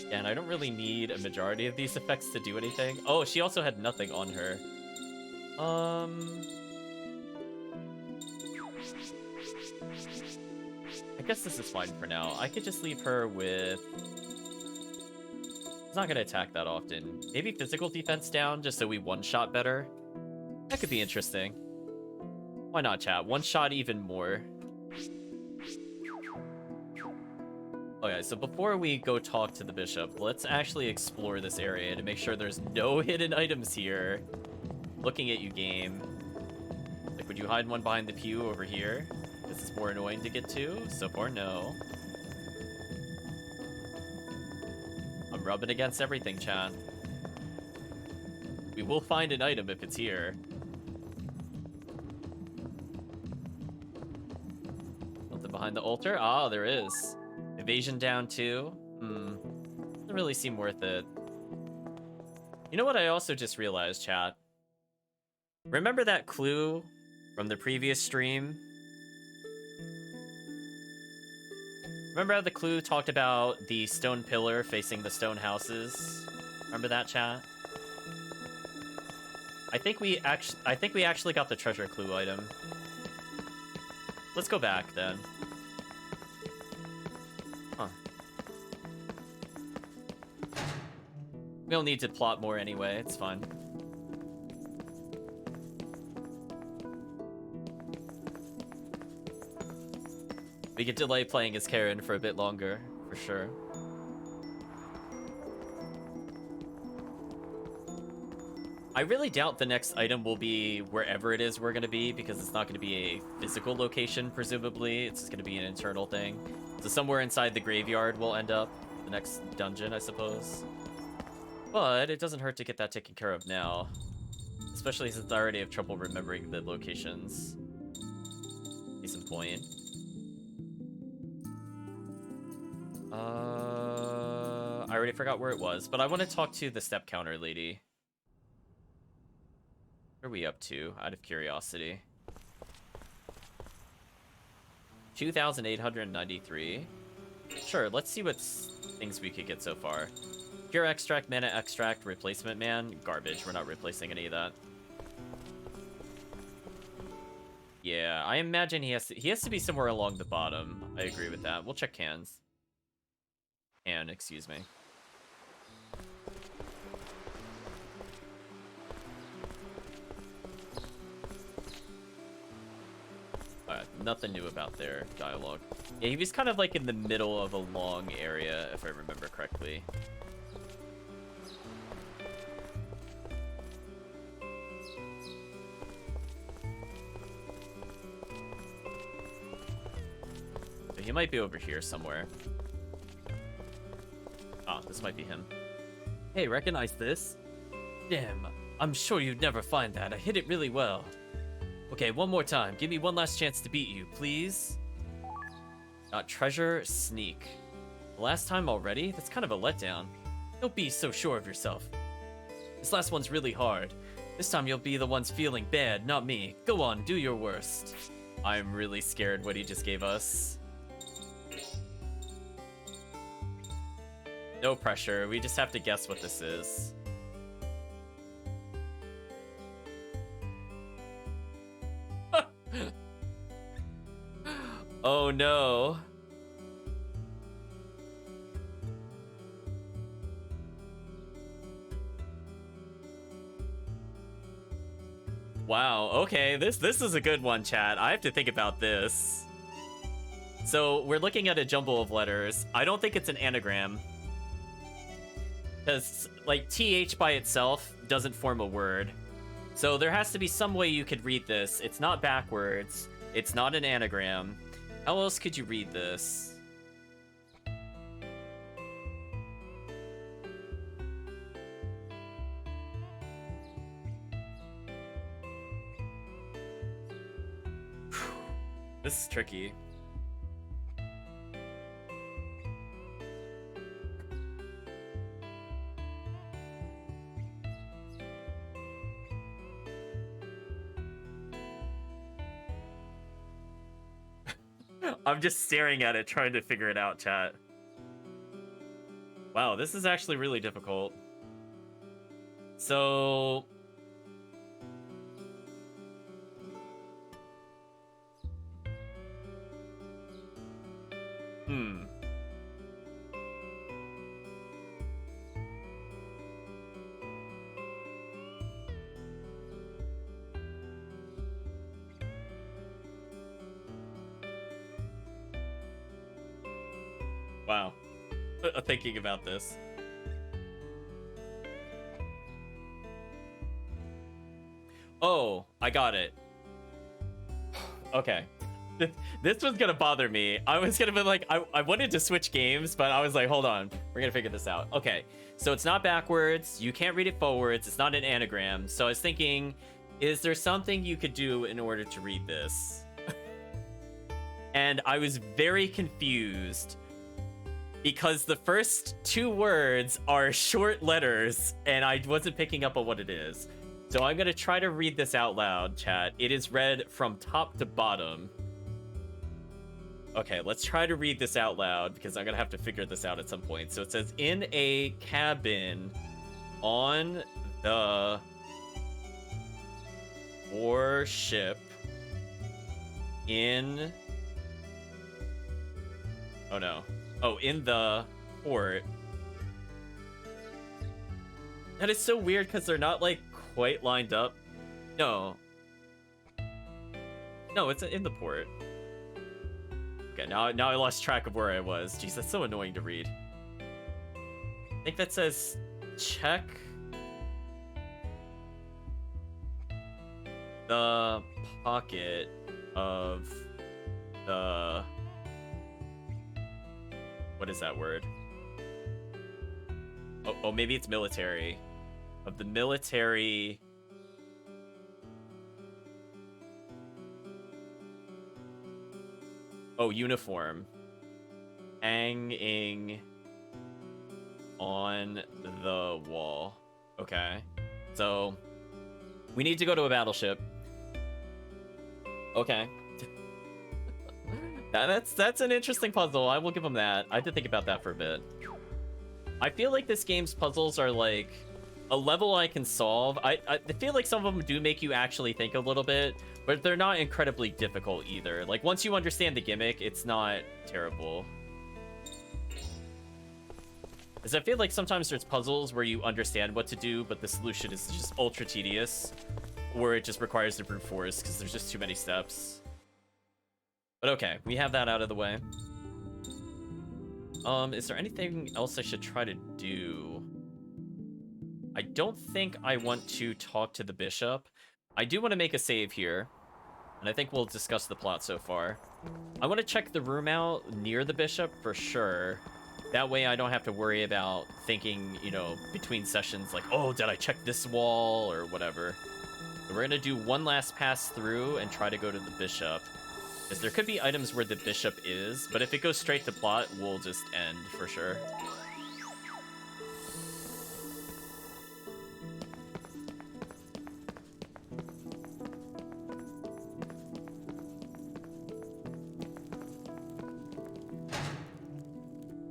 Yeah, and I don't really need a majority of these effects to do anything. Oh, she also had nothing on her. I guess this is fine for now. I could just leave her with... It's not going to attack that often. Maybe physical defense down just so we one-shot better. That could be interesting. Why not, chat? One-shot even more. Okay, so before we go talk to the bishop, let's actually explore this area to make sure there's no hidden items here. Looking at you, game. Like, would you hide one behind the pew over here? This is more annoying to get to. So far, no. I'm rubbing against everything, chat. We will find an item if it's here. Something behind the altar? Ah, there is. Evasion down too. Doesn't really seem worth it. You know what I also just realized, chat? Remember that clue from the previous stream? Remember how the clue talked about the stone pillar facing the stone houses? Remember that, chat? I think we actually got the treasure clue item. Let's go back then. Huh. We don't need to plot more anyway, it's fine. We could delay playing as Karen for a bit longer, for sure. I really doubt the next item will be wherever it is we're going to be, because it's not going to be a physical location, presumably. It's just going to be an internal thing. So somewhere inside the graveyard we'll end up. The next dungeon, I suppose. But it doesn't hurt to get that taken care of now. Especially since I already have trouble remembering the locations. Case in point. I already forgot where it was, but I want to talk to the step counter lady. What are we up to, out of curiosity? 2,893. Sure, let's see what things we could get so far. Pure extract, mana extract, replacement man. Garbage, we're not replacing any of that. Yeah, I imagine he has to be somewhere along the bottom. I agree with that. We'll check cans. Can, excuse me. nothing new about their dialogue. Yeah, he was kind of like in the middle of a long area, if I remember correctly. So he might be over here somewhere. Ah, this might be him. Hey, recognize this? Damn, I'm sure you'd never find that. I hit it really well. Okay, one more time. Give me one last chance to beat you, please. Treasure sneak. Last time already? That's kind of a letdown. Don't be so sure of yourself. This last one's really hard. This time you'll be the ones feeling bad, not me. Go on, do your worst. I'm really scared what he just gave us. No pressure, we just have to guess what this is. Oh no. Wow, okay, this is a good one, chat. I have to think about this. So, we're looking at a jumble of letters. I don't think it's an anagram. Because, like, TH by itself doesn't form a word. So there has to be some way you could read this. It's not backwards. It's not an anagram. How else could you read this? This is tricky. I'm just staring at it, trying to figure it out, chat. Wow, this is actually really difficult. So... Wow. Thinking about this. Oh, I got it. Okay. This was gonna bother me. I was gonna be like, I wanted to switch games, but I was like, hold on. We're gonna figure this out. Okay. So it's not backwards. You can't read it forwards. It's not an anagram. So I was thinking, is there something you could do in order to read this? And I was very confused because the first two words are short letters and I wasn't picking up on what it is. So I'm gonna try to read this out loud, chat. It is read from top to bottom. Okay, let's try to read this out loud because I'm gonna have to figure this out at some point. So it says, in a cabin on the warship in... Oh no. Oh, in the port. That is so weird because they're not like quite lined up. No. No, it's in the port. Okay, now I lost track of where I was. Jeez, that's so annoying to read. I think that says check the pocket of the... What is that word? Oh, maybe it's military. Of the military... Oh, uniform. Hanging on the wall. Okay. So, we need to go to a battleship. Okay. That's an interesting puzzle. I will give them that. I had to think about that for a bit. I feel like this game's puzzles are like a level I can solve. I feel like some of them do make you actually think a little bit, but they're not incredibly difficult either. Like, once you understand the gimmick, it's not terrible. Because I feel like sometimes there's puzzles where you understand what to do, but the solution is just ultra tedious, or it just requires the brute force because there's just too many steps. But okay, we have that out of the way. Is there anything else I should try to do? I don't think I want to talk to the bishop. I do want to make a save here, and I think we'll discuss the plot so far. I want to check the room out near the bishop for sure. That way I don't have to worry about thinking, you know, between sessions like, oh, did I check this wall or whatever. So we're going to do one last pass through and try to go to the bishop. Because there could be items where the bishop is, but if it goes straight to plot, we'll just end for sure.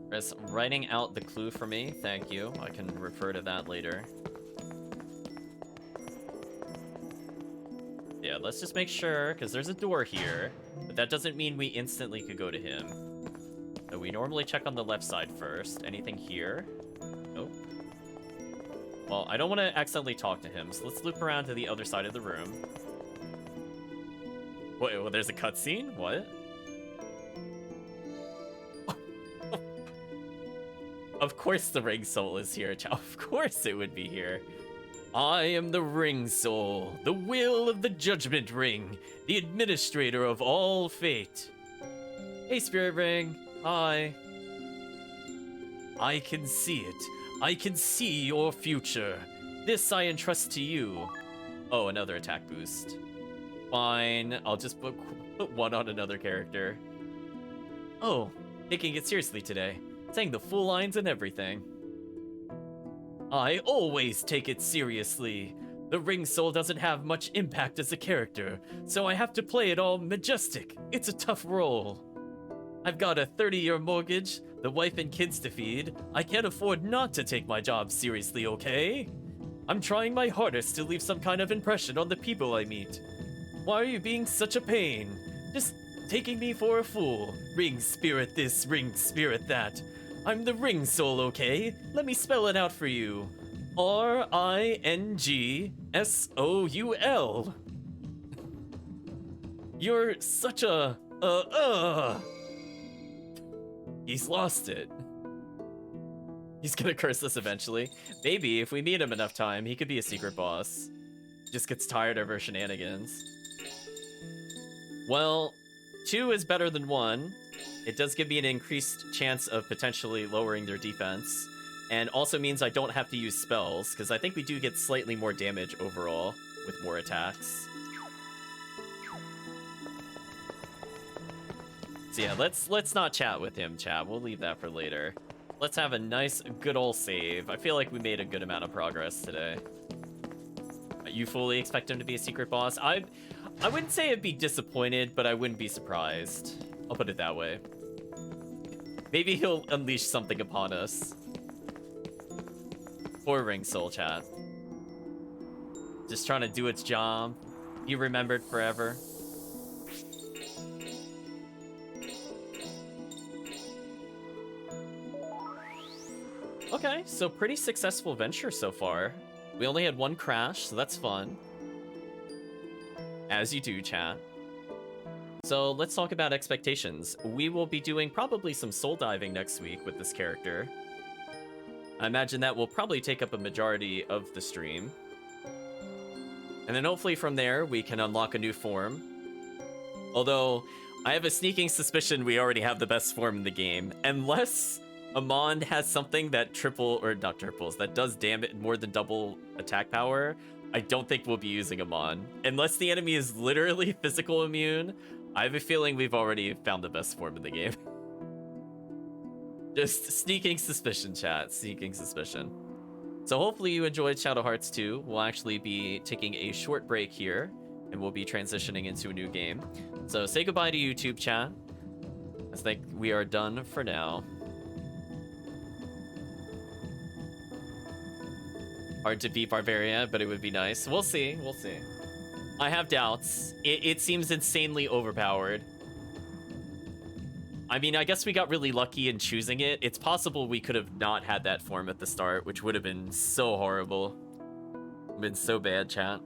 Chris, writing out the clue for me, thank you. I can refer to that later. Yeah, let's just make sure, because there's a door here, but that doesn't mean we instantly could go to him. So we normally check on the left side first. Anything here? Nope. Well, I don't want to accidentally talk to him, so let's loop around to the other side of the room. Wait, well, there's a cutscene? What? Of course the ring soul is here. Of course it would be here. I am the ring soul, the will of the judgment ring, the administrator of all fate. Hey, spirit ring. Hi. I can see it. I can see your future. This I entrust to you. Oh, another attack boost. Fine. I'll just put one on another character. Oh, taking it seriously today. Saying the full lines and everything. I always take it seriously. The ring soul doesn't have much impact as a character, so I have to play it all majestic. It's a tough role. I've got a 30-year mortgage, the wife and kids to feed. I can't afford not to take my job seriously, okay? I'm trying my hardest to leave some kind of impression on the people I meet. Why are you being such a pain? Just taking me for a fool. Ring spirit this, ring spirit that. I'm the ring soul, okay? Let me spell it out for you. R-I-N-G-S-O-U-L. You're such a... He's lost it. He's gonna curse us eventually. Maybe, if we meet him enough time, he could be a secret boss. Just gets tired of our shenanigans. Well, 2 is better than 1. It does give me an increased chance of potentially lowering their defense, and also means I don't have to use spells, because I think we do get slightly more damage overall with more attacks. So yeah, let's not chat with him, chat. We'll leave that for later. Let's have a nice, good old save. I feel like we made a good amount of progress today. You fully expect him to be a secret boss? I wouldn't say I'd be disappointed, but I wouldn't be surprised. I'll put it that way. Maybe he'll unleash something upon us. Poor ring soul, chat. Just trying to do its job. You remembered forever. Okay, so pretty successful venture so far. We only had 1 crash, so that's fun. As you do, chat. So let's talk about expectations. We will be doing probably some soul diving next week with this character. I imagine that will probably take up a majority of the stream. And then hopefully from there, we can unlock a new form. Although, I have a sneaking suspicion we already have the best form in the game. Unless Amon has something that that does damage more than double attack power, I don't think we'll be using Amon. Unless the enemy is literally physical immune, I have a feeling we've already found the best form in the game. Just sneaking suspicion, chat. Sneaking suspicion. So hopefully you enjoyed Shadow Hearts 2. We'll actually be taking a short break here, and we'll be transitioning into a new game. So say goodbye to YouTube, chat. I think we are done for now. Hard to beat Barbaria, but it would be nice. We'll see. We'll see. I have doubts. It seems insanely overpowered. I mean, I guess we got really lucky in choosing it. It's possible we could have not had that form at the start, which would have been so horrible. Been so bad, chat.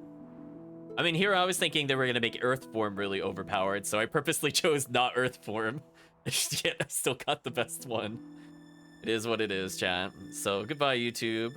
I mean, here I was thinking they were gonna make Earth form really overpowered, so I purposely chose not Earth form. Yet I still got the best one. It is what it is, chat. So goodbye, YouTube.